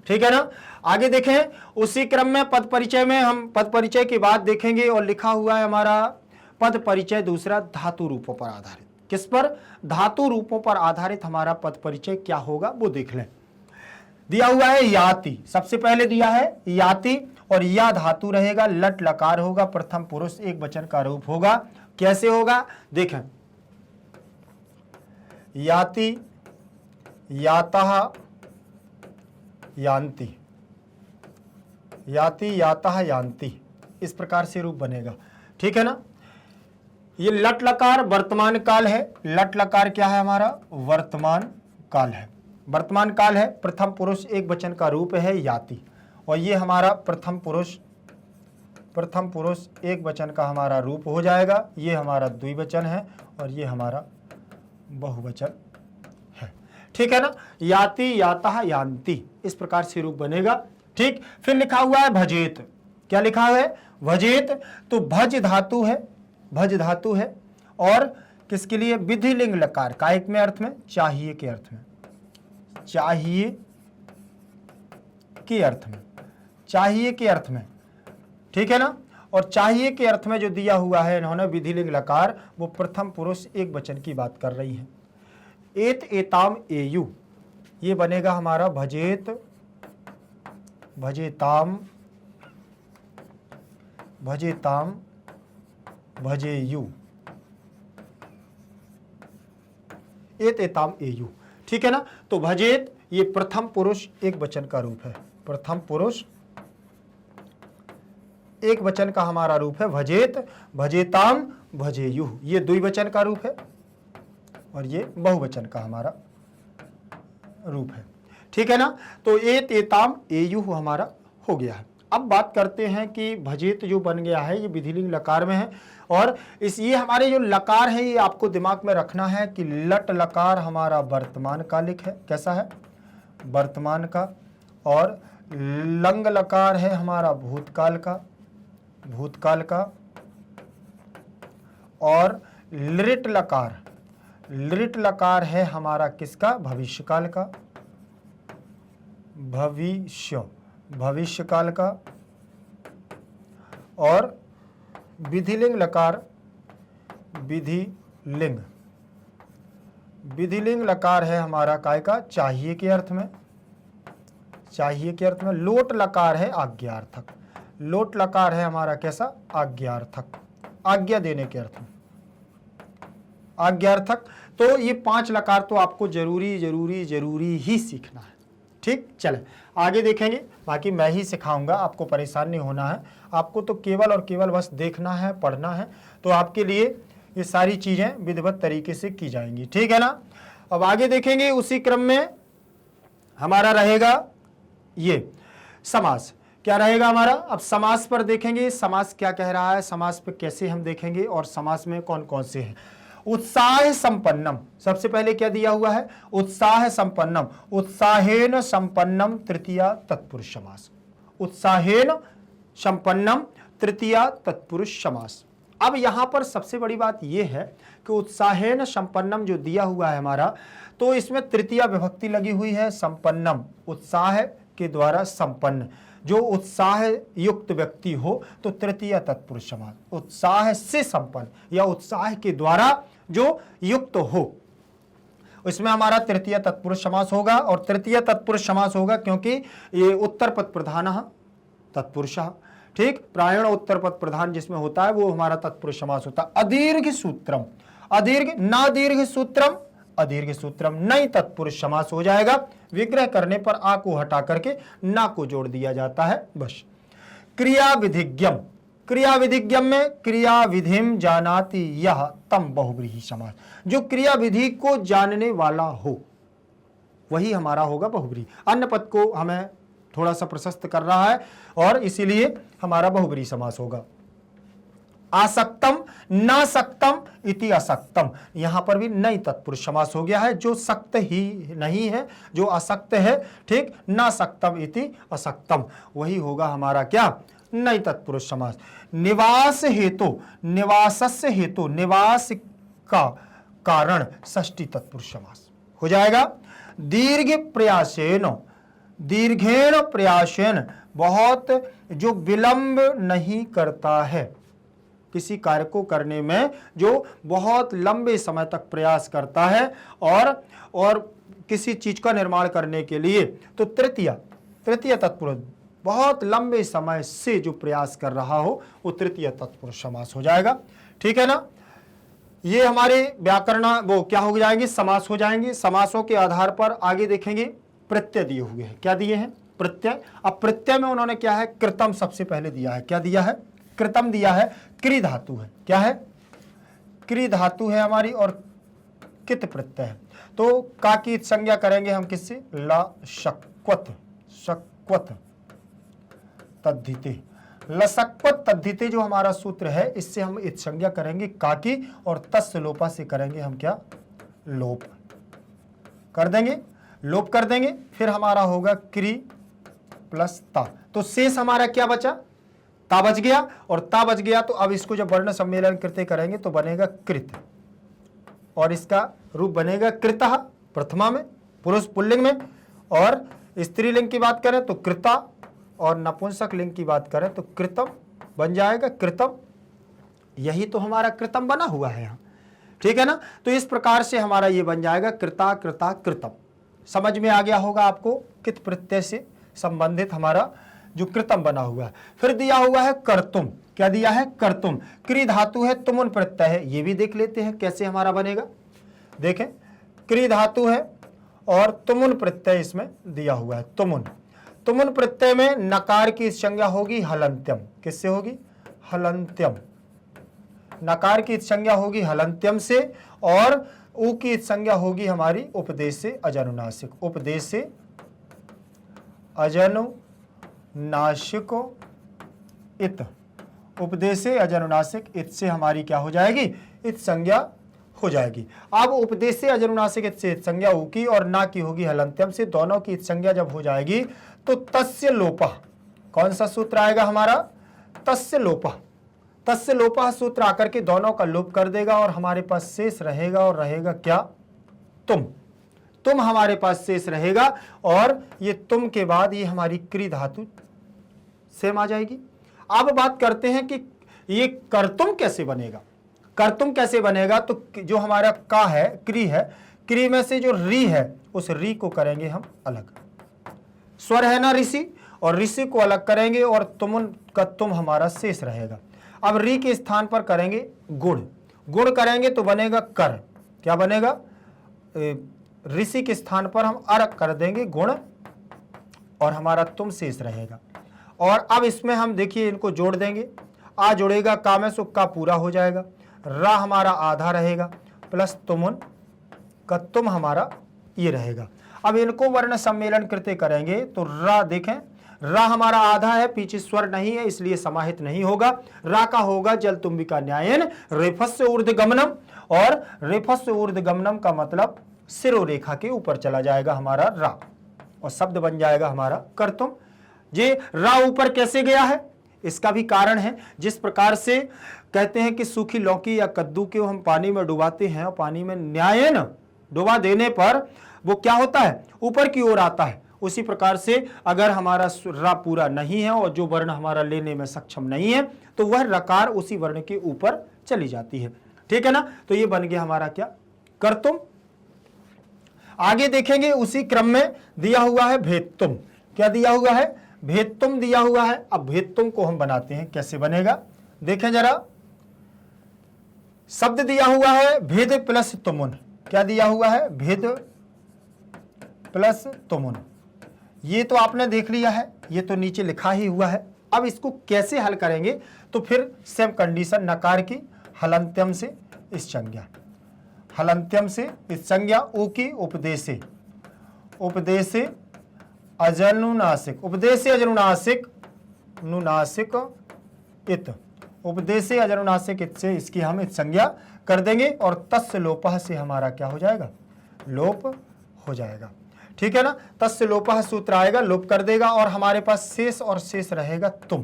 ठीक है ना। आगे देखें, उसी क्रम में पद परिचय में हम पद परिचय की बात देखेंगे और लिखा हुआ है हमारा पद परिचय दूसरा धातु रूपों पर आधारित। किस पर? धातु रूपों पर आधारित हमारा पद परिचय क्या होगा वो देख लें। दिया हुआ है याति, सबसे पहले दिया है याति और या धातु रहेगा, लट लकार होगा, प्रथम पुरुष एक वचन का रूप होगा। कैसे होगा देखें, याति, यातः, यान्ति, याति, यातः, यान्ति, इस प्रकार से रूप बनेगा। ठीक है ना। ये लट लकार वर्तमान काल है। लट लकार क्या है हमारा? वर्तमान काल है। वर्तमान काल है, प्रथम पुरुष एक वचन का रूप है याति, और ये हमारा प्रथम पुरुष एक वचन का हमारा रूप हो जाएगा। ये हमारा द्विवचन है और ये हमारा बहुवचन है। ठीक है ना। याति, यातः, यान्ति, इस प्रकार से रूप बनेगा। ठीक। फिर लिखा हुआ है भजेत। क्या लिखा है? भजेत। तो भज धातु है, भज धातु है और किसके लिए? विधिलिंग लकार, कायिक में अर्थ में, चाहिए के अर्थ में, चाहिए के अर्थ में, चाहिए के अर्थ में। ठीक है ना। और चाहिए के अर्थ में जो दिया हुआ है इन्होंने विधिलिंग लकार, वो प्रथम पुरुष एक वचन की बात कर रही है। एत, एताम, एयु, ये बनेगा हमारा भजेत, भजेताम, भजेताम, भजेयु, एत, एताम, एयु। ठीक है ना। तो भजेत ये प्रथम पुरुष एक वचन का रूप है, प्रथम पुरुष एक वचन का हमारा रूप है भजेत, भजेताम, भजेयु, ये द्विवचन का रूप है और ये बहुवचन का हमारा रूप है। ठीक है ना। तो एत, एताम, एयु हमारा हो गया है। अब बात करते हैं कि भजेत जो बन गया है ये विधिलिंग लकार में है, और ये हमारे जो लकार है ये आपको दिमाग में रखना है कि लट लकार हमारा वर्तमान कालिक है। कैसा है? वर्तमान का। और लंग लकार है हमारा भूतकाल का, भूतकाल का। और लिट लकार, लिट लकार है हमारा किसका? भविष्यकाल का, भविष्य, भविष्यकाल का। और विधिलिंग लकार, विधिलिंग, विधिलिंग लकार है हमारा काय का? चाहिए के अर्थ में, चाहिए के अर्थ में। लोट लकार है आज्ञार्थक, लोट लकार है हमारा कैसा? आज्ञार्थक, आज्ञा देने के अर्थ में, आज्ञार्थक। तो ये 5 लकार तो आपको जरूरी ही सीखना है। ठीक। चले आगे देखेंगे, बाकी मैं ही सिखाऊंगा, आपको परेशान नहीं होना है। आपको तो केवल और केवल बस देखना है, पढ़ना है, तो आपके लिए ये सारी चीज़ें विधिवत तरीके से की जाएंगी। ठीक है ना। अब आगे देखेंगे उसी क्रम में हमारा रहेगा ये समास। क्या रहेगा हमारा? अब समास पर देखेंगे समास क्या कह रहा है, समास पे कैसे हम देखेंगे और समास में कौन कौन से हैं। उत्साह संपन्नम, सबसे पहले क्या दिया हुआ है? उत्साह संपन्नम, उत्साहेन संपन्नम तृतीया तत्पुरुष समास। उत्साहेन संपन्नम तृतीया तत्पुरुष समास। अब यहां पर सबसे बड़ी बात यह है कि उत्साहेन संपन्नम जो दिया हुआ है हमारा, तो इसमें तृतीया विभक्ति लगी हुई है संपन्नम, उत्साह के द्वारा संपन्न, जो उत्साह युक्त व्यक्ति हो तो तृतीय तत्पुरुष समास, उत्साह से संपन्न या उत्साह के द्वारा जो युक्त हो, इसमें हमारा तृतीय तत्पुरुष समास होगा। और तृतीय तत्पुरुष समास होगा क्योंकि ये उत्तर पद प्रधान तत्पुरुष, ठीक, प्रायण उत्तर पद प्रधान जिसमें होता है वो हमारा तत्पुरुष समास होता है। अदीर्घ सूत्रम, अदीर्घ ना दीर्घ सूत्रम, अदीर्घ सूत्रम नई तत्पुरुष समास हो जाएगा। विग्रह करने पर आ को हटा करके ना को जोड़ दिया जाता है बस। क्रिया विधिज्ञम, क्रिया विधिज्ञम में क्रिया विधिम जानाति यह तम बहुव्रीहि समास, जो क्रिया विधि को जानने वाला हो वही हमारा होगा बहुव्रीहि। अन्य पद को हमें थोड़ा सा प्रशस्त कर रहा है और इसीलिए हमारा बहुव्रीहि समास होगा। आसक्तम नासक्तम इति असक्तम, यहां पर भी नई तत्पुरुष समास हो गया है, जो सक्त ही नहीं है, जो असक्त है, ठीक, नासक्तम इति असक्तम, वही होगा हमारा क्या? नई तत्पुरुष समास। निवास हेतु, निवासस्य हेतु, निवास का कारण षष्ठी तत्पुरुष समास हो जाएगा। दीर्घ प्रयासेन, दीर्घेण प्रयासेन, बहुत जो विलंब नहीं करता है, किसी कार्य को करने में जो बहुत लंबे समय तक प्रयास करता है और किसी चीज का निर्माण करने के लिए, तो तृतीय तत्पुरुष बहुत लंबे समय से जो प्रयास कर रहा हो वो तृतीय तत्पुरुष समास हो जाएगा। ठीक है ना? ये हमारे व्याकरण वो क्या हो जाएंगे? समास हो जाएंगे। समासों के आधार पर आगे देखेंगे प्रत्यय दिए हुए हैं। क्या दिए हैं? प्रत्यय। अब प्रत्यय में उन्होंने क्या है? कृतम सबसे पहले दिया है। क्या दिया है? कृतम दिया है। क्रि धातु है। क्या है? क्रि धातु है हमारी और कित प्रत्यय है। तो का की संज्ञा करेंगे हम किससे? ला शक्वत, शक्वत तद्धिते, लसक्वत तद्धिते जो हमारा सूत्र है, इससे हम इत संज्ञा करेंगे का की और तस्य लोपा से करेंगे हम क्या? लोप कर देंगे, लोप कर देंगे। फिर हमारा होगा क्रि प्लस ता, तो शेष हमारा क्या बचा? ता बच गया। और ता बच गया तो अब इसको जब वर्ण सम्मेलन कृत्य करेंगे तो बनेगा कृत, और इसका रूप बनेगा कृतः प्रथमा में, पुरुष पुल्लिंग में, और स्त्रीलिंग की बात करें तो कृता, और नपुंसक लिंग की बात करें तो कृतम बन जाएगा। कृतम, यही तो हमारा कृतम बना हुआ है यहाँ। ठीक है ना? तो इस प्रकार से हमारा ये बन जाएगा कृता कृता कृतम। समझ में आ गया होगा आपको कित प्रत्यय से संबंधित हमारा जो कृतम बना हुआ है। फिर दिया हुआ है कर्तुम। क्या दिया है? कर्तुम। क्रि धातु है, तुमुन प्रत्यय है। ये भी देख लेते हैं कैसे हमारा बनेगा। देखें, क्रि धातु है और तुमुन प्रत्यय इसमें दिया हुआ है। तुमुन, तुमुन प्रत्यय में नकार की संज्ञा होगी हलंत्यम। किससे होगी? हलंत्यम। नकार की संज्ञा होगी हलंत्यम से, और उ की संज्ञा होगी हमारी उपदेश से अजनुनासिक। उपदेश से अजनुनासिक इत, उपदेश से अजनुनासिक इत से हमारी क्या हो जाएगी? इत संज्ञा हो जाएगी। अब उपदेश से अजनुनासिक इत से इत संज्ञा उ की और ना की होगी हलंत्यम से। दोनों की इत संज्ञा जब हो जाएगी तो तस्य लोपः, कौन सा सूत्र आएगा हमारा? तस्य लोपः। तस्य लोपः सूत्र आकर के दोनों का लोप कर देगा और हमारे पास शेष रहेगा, और रहेगा क्या? तुम। तुम हमारे पास शेष रहेगा, और ये तुम के बाद ये हमारी क्रि धातु सेम आ जाएगी। अब बात करते हैं कि ये कर्तुम कैसे बनेगा। कर्तुम कैसे बनेगा? तो जो हमारा का है, क्रि है, क्रि में से जो री है उस री को करेंगे हम अलग। स्वर है ना ऋषि, और ऋषि को अलग करेंगे और तुमुन का तुम हमारा शेष रहेगा। अब री के स्थान पर करेंगे गुण। गुण करेंगे तो बनेगा कर। क्या बनेगा? ऋषि के स्थान पर हम अर कर देंगे गुण, और हमारा तुम शेष रहेगा। और अब इसमें हम देखिए इनको जोड़ देंगे। आ जोड़ेगा का में, सो का पूरा हो जाएगा। रा हमारा आधा रहेगा, प्लस तुमुन का तुम हमारा ये रहेगा। अब इनको वर्ण सम्मेलन कृत्य करेंगे तो रा देखें, रा हमारा आधा है, पीछे स्वर नहीं है इसलिए समाहित नहीं होगा। रा का होगा जल तुम्बिका न्यायन रेफस्य ऊर्ध्वगमनम, और रेफस्य ऊर्ध्वगमनम का मतलब सिरोरेखा के ऊपर चला जाएगा हमारा रा, और शब्द बन जाएगा हमारा कर्तुम। ये रा ऊपर कैसे गया है इसका भी कारण है। जिस प्रकार से कहते हैं कि सूखी लौकी या कद्दू को हम पानी में डुबाते हैं और पानी में न्यायन डुबा देने पर वो क्या होता है, ऊपर की ओर आता है, उसी प्रकार से अगर हमारा रा पूरा नहीं है और जो वर्ण हमारा लेने में सक्षम नहीं है तो वह रकार उसी वर्ण के ऊपर चली जाती है। ठीक है ना, तो ये बन गया हमारा क्या, कर्तुम। आगे देखेंगे उसी क्रम में दिया हुआ है भेत्तुम। क्या दिया हुआ है, भेत्तुम दिया हुआ है। अब भेत्तुम को हम बनाते हैं, कैसे बनेगा देखें जरा। शब्द दिया हुआ है भेद प्लस तुमुन। क्या दिया हुआ है, भेद प्लस तुमुन। ये तो आपने देख लिया है, ये तो नीचे लिखा ही हुआ है। अब इसको कैसे हल करेंगे, तो फिर सेम कंडीशन, नकार की हलंत्यम से इस संज्ञा, हलंत्यम से इस संज्ञा, ऊ की उपदेशे, उपदेशे अजनुनासिक, उपदेशे अजनुनासिक, नुनासिक इत, उपदेशे अजनुनासिक इत से इसकी हम इत संज्ञा कर देंगे और तस्य लोपः से हमारा क्या हो जाएगा, लोप हो जाएगा। ठीक है ना, तस्य लोपः सूत्र आएगा, लोप कर देगा और हमारे पास शेष, और शेष रहेगा तुम।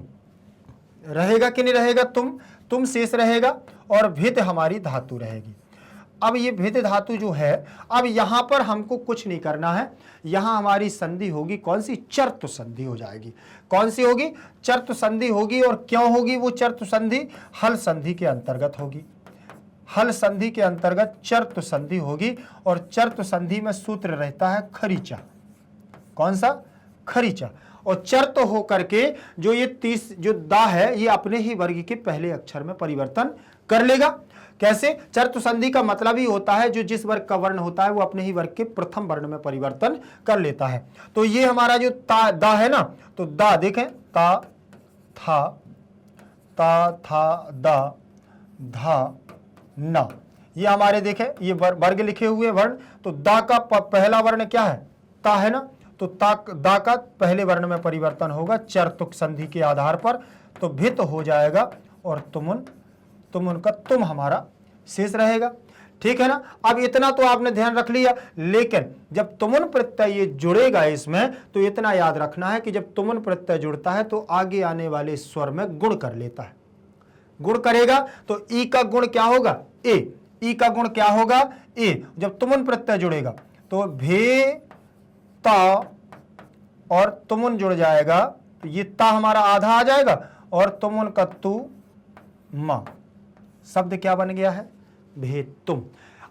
रहेगा कि नहीं रहेगा, तुम शेष रहेगा और भित हमारी धातु रहेगी। अब ये भित धातु जो है, अब यहां पर हमको कुछ नहीं करना है, यहां हमारी संधि होगी कौन सी, चर्तु संधि हो जाएगी। कौन सी होगी, चर्तु संधि होगी। और क्यों होगी वो चर्तु संधि, हल संधि के अंतर्गत होगी। हल संधि के अंतर्गत चर्तु संधि होगी और चर्तु संधि में सूत्र रहता है खरीचा। कौन सा, खरीचा। और चर्त होकर के जो ये 30 जो दा है ये अपने ही वर्ग के पहले अक्षर में परिवर्तन कर लेगा। कैसे, चर्तु संधि का मतलब ही होता है जो जिस वर्ग का वर्ण होता है वो अपने ही वर्ग के प्रथम वर्ण में परिवर्तन कर लेता है। तो ये हमारा जो दा है ना, तो दा देखें, ता था दा धा ना, ये हमारे देखें ये वर्ग लिखे हुए वर्ण। तो दा का पहला वर्ण क्या है, ता है ना, तो दा का पहले वर्ण में परिवर्तन होगा चर्तुक संधि के आधार पर, तो भित हो जाएगा और तुमुन का तुम हमारा शेष रहेगा। ठीक है ना। अब इतना तो आपने ध्यान रख लिया, लेकिन जब तुमुन प्रत्यय ये जुड़ेगा इसमें तो इतना याद रखना है कि जब तुमुन प्रत्यय जुड़ता है तो आगे आने वाले स्वर में गुण कर लेता है। गुण करेगा तो ई का गुण क्या होगा, ए। ई का गुण क्या होगा, ए। जब तुमुन प्रत्यय जुड़ेगा तो भे ता और तुमुन जुड़ जाएगा तो ये ता हमारा आधा आ जाएगा और तुमुन का तू मा, शब्द क्या बन गया है, भेत्तुम।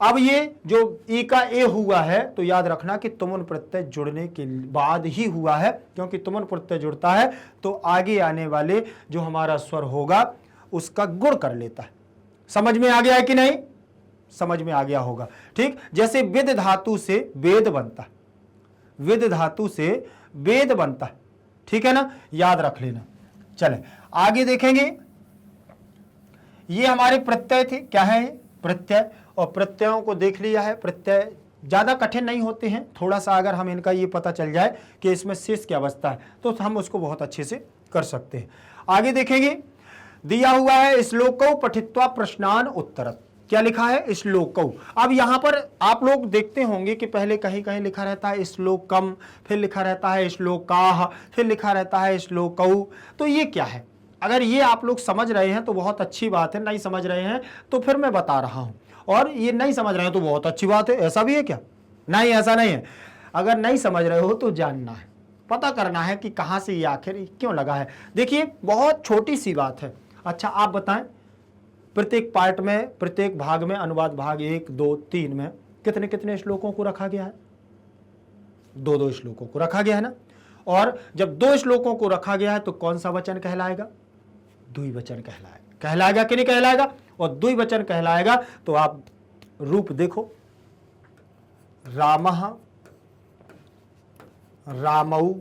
अब ये जो ई का ए हुआ है तो याद रखना कि तुमुन प्रत्यय जुड़ने के बाद ही हुआ है, क्योंकि तुमुन प्रत्यय जुड़ता है तो आगे आने वाले जो हमारा स्वर होगा उसका गुण कर लेता है। समझ में आ गया है कि नहीं, समझ में आ गया होगा। ठीक, जैसे विद धातु से वेद बनता है, विद धातु से वेद बनता है। ठीक है ना, याद रख लेना। चले आगे देखेंगे, ये हमारे प्रत्यय थे। क्या है प्रत्यय, और प्रत्ययों को देख लिया है। प्रत्यय ज्यादा कठिन नहीं होते हैं, थोड़ा सा अगर हम इनका ये पता चल जाए कि इसमें शेष क्या बचता है तो हम उसको बहुत अच्छे से कर सकते हैं। आगे देखेंगे, दिया हुआ है श्लोकौ पठित्वा प्रश्नान उत्तरत्। क्या लिखा है, श्लोकौ। अब यहां पर आप लोग देखते होंगे कि पहले कहीं कहीं लिखा रहता है श्लोकम, फिर लिखा रहता है श्लोकाः, फिर लिखा रहता है श्लोकौ। तो ये क्या है, अगर ये आप लोग समझ रहे हैं तो बहुत अच्छी बात है, नहीं समझ रहे हैं तो फिर मैं बता रहा हूं, और ये नहीं समझ रहे हैं तो बहुत अच्छी बात है। ऐसा भी है क्या, नहीं ऐसा नहीं है। अगर नहीं समझ रहे हो तो जानना है, पता करना है कि कहां से ये आखिर क्यों लगा है। देखिए बहुत छोटी सी बात है। अच्छा आप बताएं, प्रत्येक पार्ट में, प्रत्येक भाग में, अनुवाद भाग 1, 2, 3 में कितने कितने श्लोकों को रखा गया है, 2-2 श्लोकों को रखा गया है ना। और जब 2 श्लोकों को रखा गया है तो कौन सा वचन कहलाएगा, द्विवचन कहलाएगा। कहलाएगा कि नहीं कहलाएगा, और द्विवचन कहलाएगा तो आप रूप देखो, रामः, रामौ,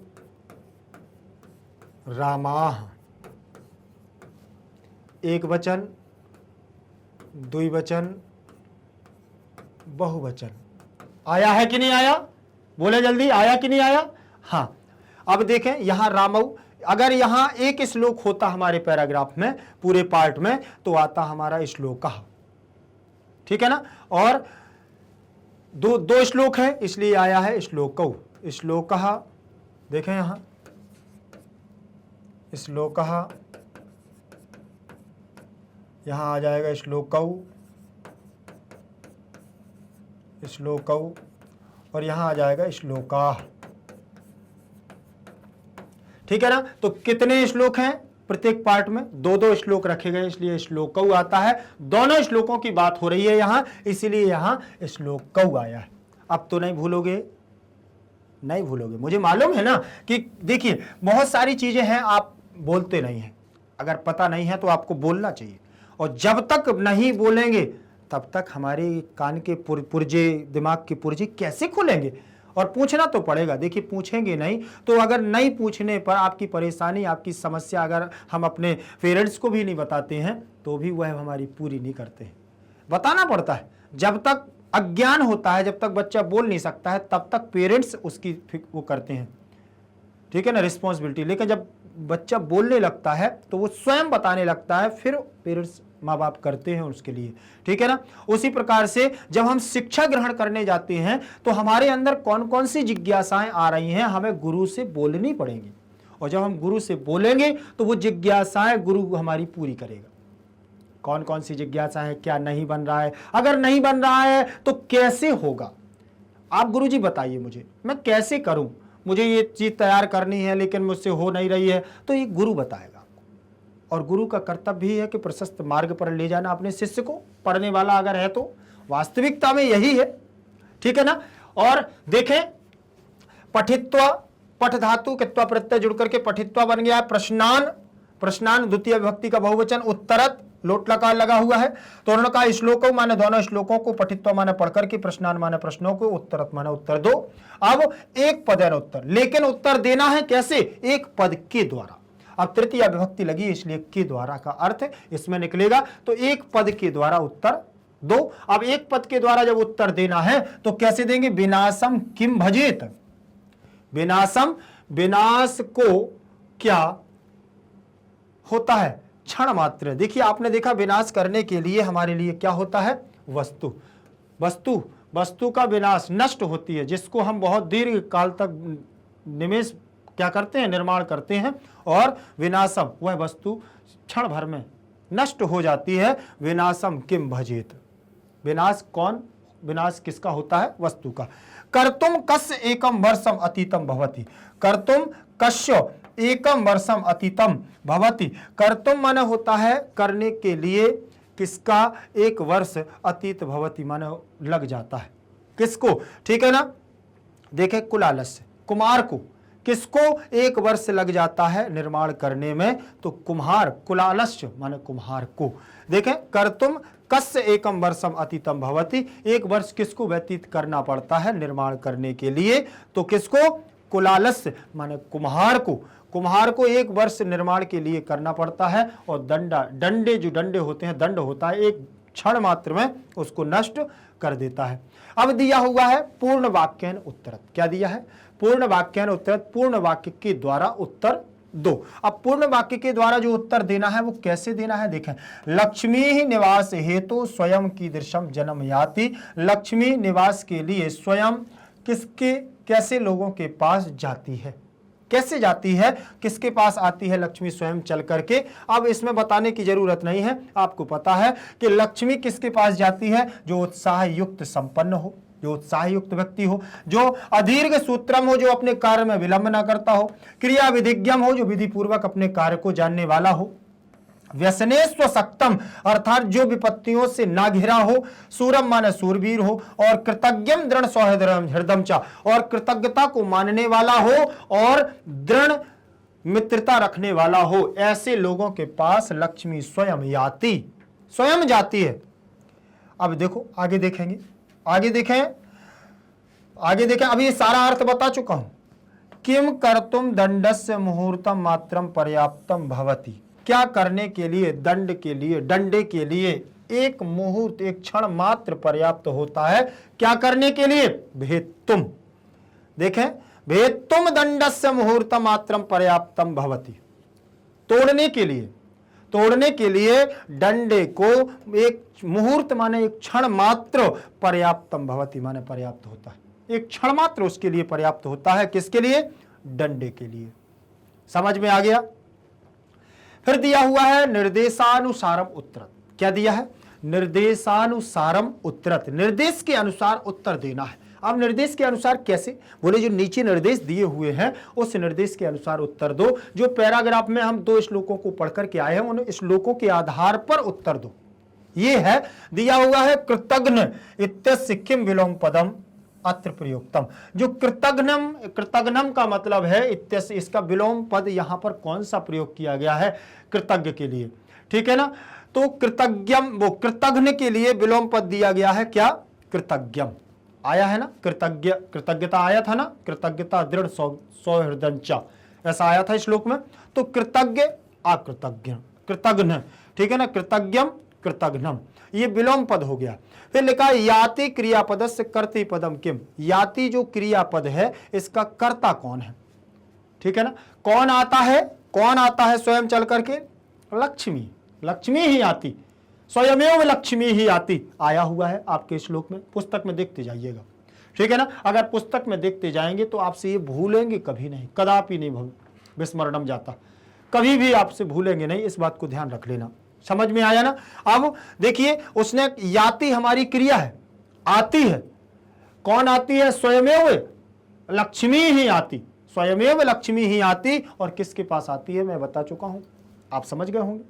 रामाः, एक वचन, द्विवचन, बहुवचन। आया है कि नहीं आया, बोले जल्दी, आया कि नहीं आया? हाँ, अब देखें यहां रामऊ, अगर यहां एक श्लोक होता हमारे पैराग्राफ में, पूरे पार्ट में, तो आता हमारा श्लोक, ठीक है ना। और दो श्लोक है, इसलिए आया है श्लोकौ। श्लोक, देखें यहां श्लोक, यहां आ जाएगा श्लोकौ, श्लोकौ, और यहां आ जाएगा श्लोका, ठीक है ना। तो कितने श्लोक हैं प्रत्येक पार्ट में? दो दो श्लोक रखे गए, इसलिए श्लोकौ आता है। दोनों श्लोकों की बात हो रही है यहां, इसीलिए यहां श्लोकौ आया है। अब तो नहीं भूलोगे, नहीं भूलोगे, मुझे मालूम है ना कि देखिए बहुत सारी चीजें हैं आप बोलते नहीं हैं, अगर पता नहीं है तो आपको बोलना चाहिए, और जब तक नहीं बोलेंगे तब तक हमारे कान के पुर्जे, दिमाग के पुर्जे कैसे खुलेंगे? और पूछना तो पड़ेगा। देखिए पूछेंगे नहीं तो, अगर नहीं पूछने पर आपकी परेशानी, आपकी समस्या अगर हम अपने पेरेंट्स को भी नहीं बताते हैं तो भी वह हमारी पूरी नहीं करते हैं। बताना पड़ता है। जब तक अज्ञान होता है, जब तक बच्चा बोल नहीं सकता है, तब तक पेरेंट्स उसकी वो करते हैं, ठीक है ना, रिस्पॉन्सिबिलिटी। लेकिन जब बच्चा बोलने लगता है तो वो स्वयं बताने लगता है, फिर पेरेंट्स, माँ बाप करते हैं उसके लिए, ठीक है ना। उसी प्रकार से जब हम शिक्षा ग्रहण करने जाते हैं तो हमारे अंदर कौन कौन सी जिज्ञासाएं आ रही हैं, हमें गुरु से बोलनी पड़ेंगी, और जब हम गुरु से बोलेंगे तो वो जिज्ञासाएं गुरु हमारी पूरी करेगा। कौन कौन सी जिज्ञासा है, क्या नहीं बन रहा है, अगर नहीं बन रहा है तो कैसे होगा, आप गुरुजी बताइए मुझे, मैं कैसे करूं, मुझे ये चीज तैयार करनी है लेकिन मुझसे हो नहीं रही है, तो ये गुरु बताएगा। और गुरु का कर्तव्य भी है कि प्रशस्त मार्ग पर ले जाना अपने शिष्य को, पढ़ने वाला अगर है तो। वास्तविकता में यही है, ठीक है ना। और देखें पठित्वा, पठ धातु कित्वा प्रत्यय जुड़ करके पठित्वा बन गया है। प्रश्नान, प्रश्नान द्वितीय विभक्ति का बहुवचन, उत्तरत लोट लकार लगा हुआ है। तो उन्होंने कहा श्लोकों माने दोनों श्लोकों को, पठित्वा माने पढ़कर के, प्रश्नान माने प्रश्नों को, उत्तरत माने उत्तर दो। अब एक पद है उत्तर, लेकिन उत्तर देना है कैसे? एक पद के द्वारा। अब तृतीय विभक्ति लगी इसलिए के द्वारा का अर्थ इसमें निकलेगा, तो एक पद के द्वारा उत्तर दो। अब एक पद के द्वारा जब उत्तर देना है तो कैसे देंगे? विनाशम किम भजेत, विनाशम, विनाश को क्या होता है? क्षण मात्र। देखिए आपने देखा विनाश करने के लिए हमारे लिए क्या होता है? वस्तु, वस्तु, वस्तु का विनाश, नष्ट होती है, जिसको हम बहुत दीर्घ काल तक निमेष क्या करते हैं? निर्माण करते हैं। और विनाशम, वह वस्तु क्षण भर में नष्ट हो जाती है। विनाशम किम भजेत, विनाश कौन, विनाश किसका होता है? वस्तु का। कर्तुम कस्य एकम वर्षम अतीतम भवति, कर्तुम कस्य एकम वर्षम अतीतम भवति। कर्तुम माने होता है करने के लिए, किसका? एक वर्ष, अतीत भवति माने लग जाता है, किसको? ठीक है ना। देखें कुलालस्य, कुमार को, किसको एक वर्ष लग जाता है निर्माण करने में? तो कुम्हार, कुलालस्य माने कुम्हार को। देखें कर्तुम कस्य एकम वर्षम अतीतम भवति, एक वर्ष किसको व्यतीत करना पड़ता है निर्माण करने के लिए? तो किसको? कुलालस्य माने कुम्हार को, कुम्हार को एक वर्ष निर्माण के लिए करना पड़ता है। और दंडा, डंडे, जो डंडे होते हैं, दंड होता है, एक क्षण मात्र में उसको नष्ट कर देता है। अब दिया हुआ है पूर्ण वाक्यन उत्तरत, क्या दिया है? पूर्ण वाक्यन उत्तरत, पूर्ण वाक्य के द्वारा उत्तर दो। अब पूर्ण वाक्य के द्वारा जो उत्तर देना है वो कैसे देना है? देखें, लक्ष्मी ही निवास हेतु स्वयं की दृशम जन्म याति, लक्ष्मी निवास के लिए स्वयं किसके, कैसे लोगों के पास जाती है, कैसे जाती है, किसके पास आती है लक्ष्मी स्वयं चल करके? अब इसमें बताने की जरूरत नहीं है, आपको पता है कि लक्ष्मी किसके पास जाती है? जो उत्साह युक्त संपन्न हो, जो उत्साह युक्त व्यक्ति हो, जो अदीर्घ सूत्रम हो, जो अपने कार्य में विलंब ना करता हो, क्रिया विधिज्ञम हो, जो विधि पूर्वक अपने कार्य को जानने वाला हो, व्यसनेस्व सक्तम अर्थात जो विपत्तियों से ना घिरा हो, सूरम माने सूरवीर हो, और कृतज्ञम दृढ़ सौहृदयम हृदम चा, और कृतज्ञता को मानने वाला हो और दृढ़ मित्रता रखने वाला हो, ऐसे लोगों के पास लक्ष्मी स्वयं याति, स्वयं जाती है। अब देखो आगे देखेंगे, आगे देखें, आगे देखें। अभी ये सारा अर्थ बता चुका हूं। किम कर्तुम दंडस्य मुहूर्तम मात्रम पर्याप्तम भवति, क्या करने के लिए, दंड के लिए, डंडे के लिए एक मुहूर्त, एक क्षण मात्र पर्याप्त होता है। क्या करने के लिए? भेत्तुम, देखें, भेत्तुम दंडस्य मुहूर्त मात्रम पर्याप्तम भवति। तोड़ने के लिए डंडे को एक मुहूर्त माने एक क्षण मात्र पर्याप्तम भवति माने पर्याप्त होता है। एक क्षण मात्र उसके लिए पर्याप्त होता है। किसके लिए? डंडे के लिए। समझ में आ गया? फिर दिया हुआ है निर्देशानुसारम उत्तरत। क्या दिया है? निर्देशानुसारम उत्तरत। निर्देश के अनुसार उत्तर देना है। अब निर्देश के अनुसार कैसे? बोले जो नीचे निर्देश दिए हुए हैं उस निर्देश के अनुसार उत्तर दो। जो पैराग्राफ में हम 2 श्लोकों को पढ़कर के आए हैं उन श्लोकों के आधार पर उत्तर दो। ये है दिया हुआ है कृतघ्न इत्यस्य किम विलोम पदम अत्र प्रयुक्तम। जो कृतघ्नम का मतलब है इत्यस्य, इसका विलोम पद यहां पर कौन सा प्रयोग किया गया है? कृतज्ञ के लिए। ठीक है ना? तो कृतज्ञम, वो कृतघ्न के लिए विलोम पद दिया गया है क्या? कृतज्ञम आया है ना। कृतज्ञता आया था ना, कृतज्ञता दृढ़ सौहृदंचा, ऐसा आया था श्लोक में। तो कृतज्ञ अकृतज्ञ, कृतघ्न, ठीक है ना, कृतज्ञम कृतघ्नम, ये विलोम पद हो गया। फिर लिखा है याति क्रियापद से कर्तृ पदम किम। याति जो क्रियापद है इसका कर्ता कौन है? ठीक है ना, कौन आता है स्वयं चल करके? लक्ष्मी ही आती, स्वयमेव लक्ष्मी ही आती, आया हुआ है आपके श्लोक में। पुस्तक में देखते जाइएगा। ठीक है ना, अगर पुस्तक में देखते जाएंगे तो आपसे ये भूलेंगे कभी नहीं, कदापि नहीं विस्मरणम जाता, कभी भी आपसे भूलेंगे नहीं। इस बात को ध्यान रख लेना। समझ में आया ना? अब देखिए, उसने याति हमारी क्रिया है, आती है। कौन आती है? स्वयमेव लक्ष्मी ही आती, स्वयमेव लक्ष्मी ही आती। और किसके पास आती है मैं बता चुका हूं, आप समझ गए होंगे।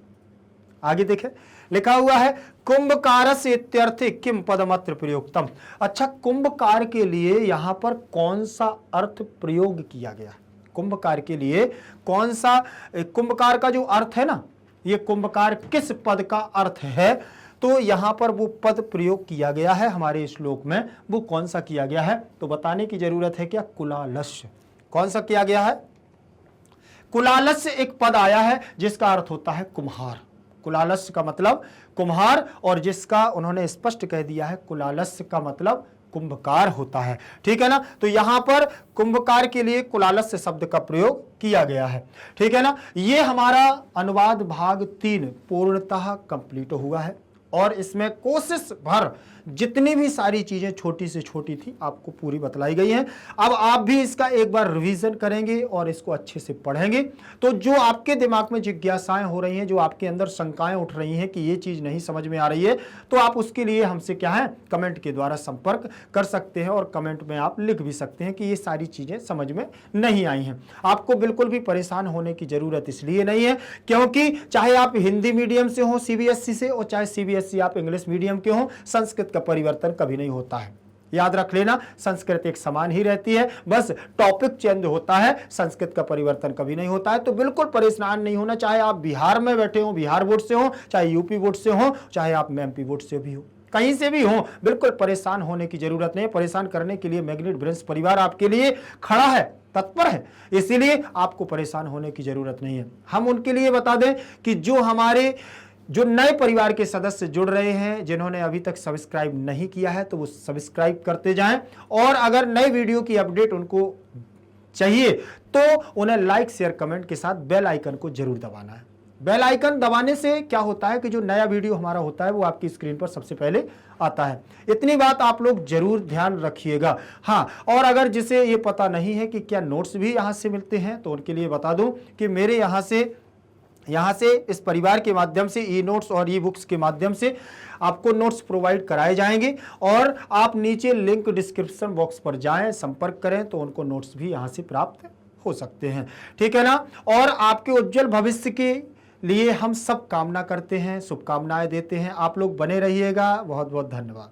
आगे देखें, लिखा हुआ है कुंभकारस्य इत्यर्थे किम पदमत्र प्रयुक्तम। अच्छा, कुंभकार के लिए यहां पर कौन सा अर्थ प्रयोग किया गया? कुंभकार के लिए कौन सा, कुंभकार का जो अर्थ है ना, ये कुंभकार किस पद का अर्थ है? तो यहां पर वो पद प्रयोग किया गया है हमारे श्लोक में, वो कौन सा किया गया है? तो बताने की जरूरत है क्या? कुलालस्य। कौन सा किया गया है? कुलालस्य एक पद आया है जिसका अर्थ होता है कुम्हार। कुलालस्य का मतलब कुम्हार, और जिसका उन्होंने स्पष्ट कह दिया है कुलालस्य का मतलब कुंभकार होता है। ठीक है ना, तो यहां पर कुंभकार के लिए कुलालस्य शब्द का प्रयोग किया गया है। ठीक है ना, ये हमारा अनुवाद भाग 3 पूर्णतः कंप्लीट हुआ है और इसमें कोशिश भर जितनी भी सारी चीजें छोटी से छोटी थी आपको पूरी बतलाई गई हैं। अब आप भी इसका एक बार रिवीजन करेंगे और इसको अच्छे से पढ़ेंगे तो जो आपके दिमाग में जिज्ञासाएं हो रही हैं, जो आपके अंदर शंकाएं उठ रही हैं कि ये चीज नहीं समझ में आ रही है, तो आप उसके लिए हमसे क्या है, कमेंट के द्वारा संपर्क कर सकते हैं और कमेंट में आप लिख भी सकते हैं कि ये सारी चीजें समझ में नहीं आई हैं। आपको बिल्कुल भी परेशान होने की जरूरत इसलिए नहीं है क्योंकि चाहे आप हिंदी मीडियम से हो CBSE से, और चाहे CBSE आप इंग्लिश मीडियम के हो, संस्कृत का परिवर्तन कभी नहीं होता है। याद रख लेना, संस्कृत एक समान ही रहती है, बस टॉपिक चेंज होता है, संस्कृत का परिवर्तन कभी नहीं होता है। तो बिल्कुल परेशान नहीं होना, चाहे आप बिहार में बैठे हो, बिहार बोर्ड से हो, चाहे यूपी बोर्ड से हो, चाहे आप MP बोर्ड से भी हो, कहीं से भी हो, बिल्कुल परेशान होने की जरूरत नहीं है। परेशान करने के लिए मैग्नेट ब्रेन्स परिवार आपके लिए खड़ा है, तत्पर है, इसीलिए आपको परेशान होने की जरूरत नहीं है। हम उनके लिए बता दें कि जो नए परिवार के सदस्य जुड़ रहे हैं, जिन्होंने अभी तक सब्सक्राइब नहीं किया है, तो वो सब्सक्राइब करते जाएं, और अगर नए वीडियो की अपडेट उनको चाहिए तो उन्हें लाइक शेयर कमेंट के साथ बेल आइकन को जरूर दबाना है। बेल आइकन दबाने से क्या होता है कि जो नया वीडियो हमारा होता है वो आपकी स्क्रीन पर सबसे पहले आता है। इतनी बात आप लोग जरूर ध्यान रखिएगा। हाँ, और अगर जिसे ये पता नहीं है कि क्या नोट्स भी यहाँ से मिलते हैं, तो उनके लिए बता दूं कि मेरे यहाँ से इस परिवार के माध्यम से ई नोट्स और ई बुक्स के माध्यम से आपको नोट्स प्रोवाइड कराए जाएंगे, और आप नीचे लिंक डिस्क्रिप्शन बॉक्स पर जाएं, संपर्क करें तो उनको नोट्स भी यहाँ से प्राप्त हो सकते हैं। ठीक है ना, और आपके उज्जवल भविष्य के लिए हम सब कामना करते हैं, शुभकामनाएं देते हैं। आप लोग बने रहिएगा। बहुत बहुत धन्यवाद।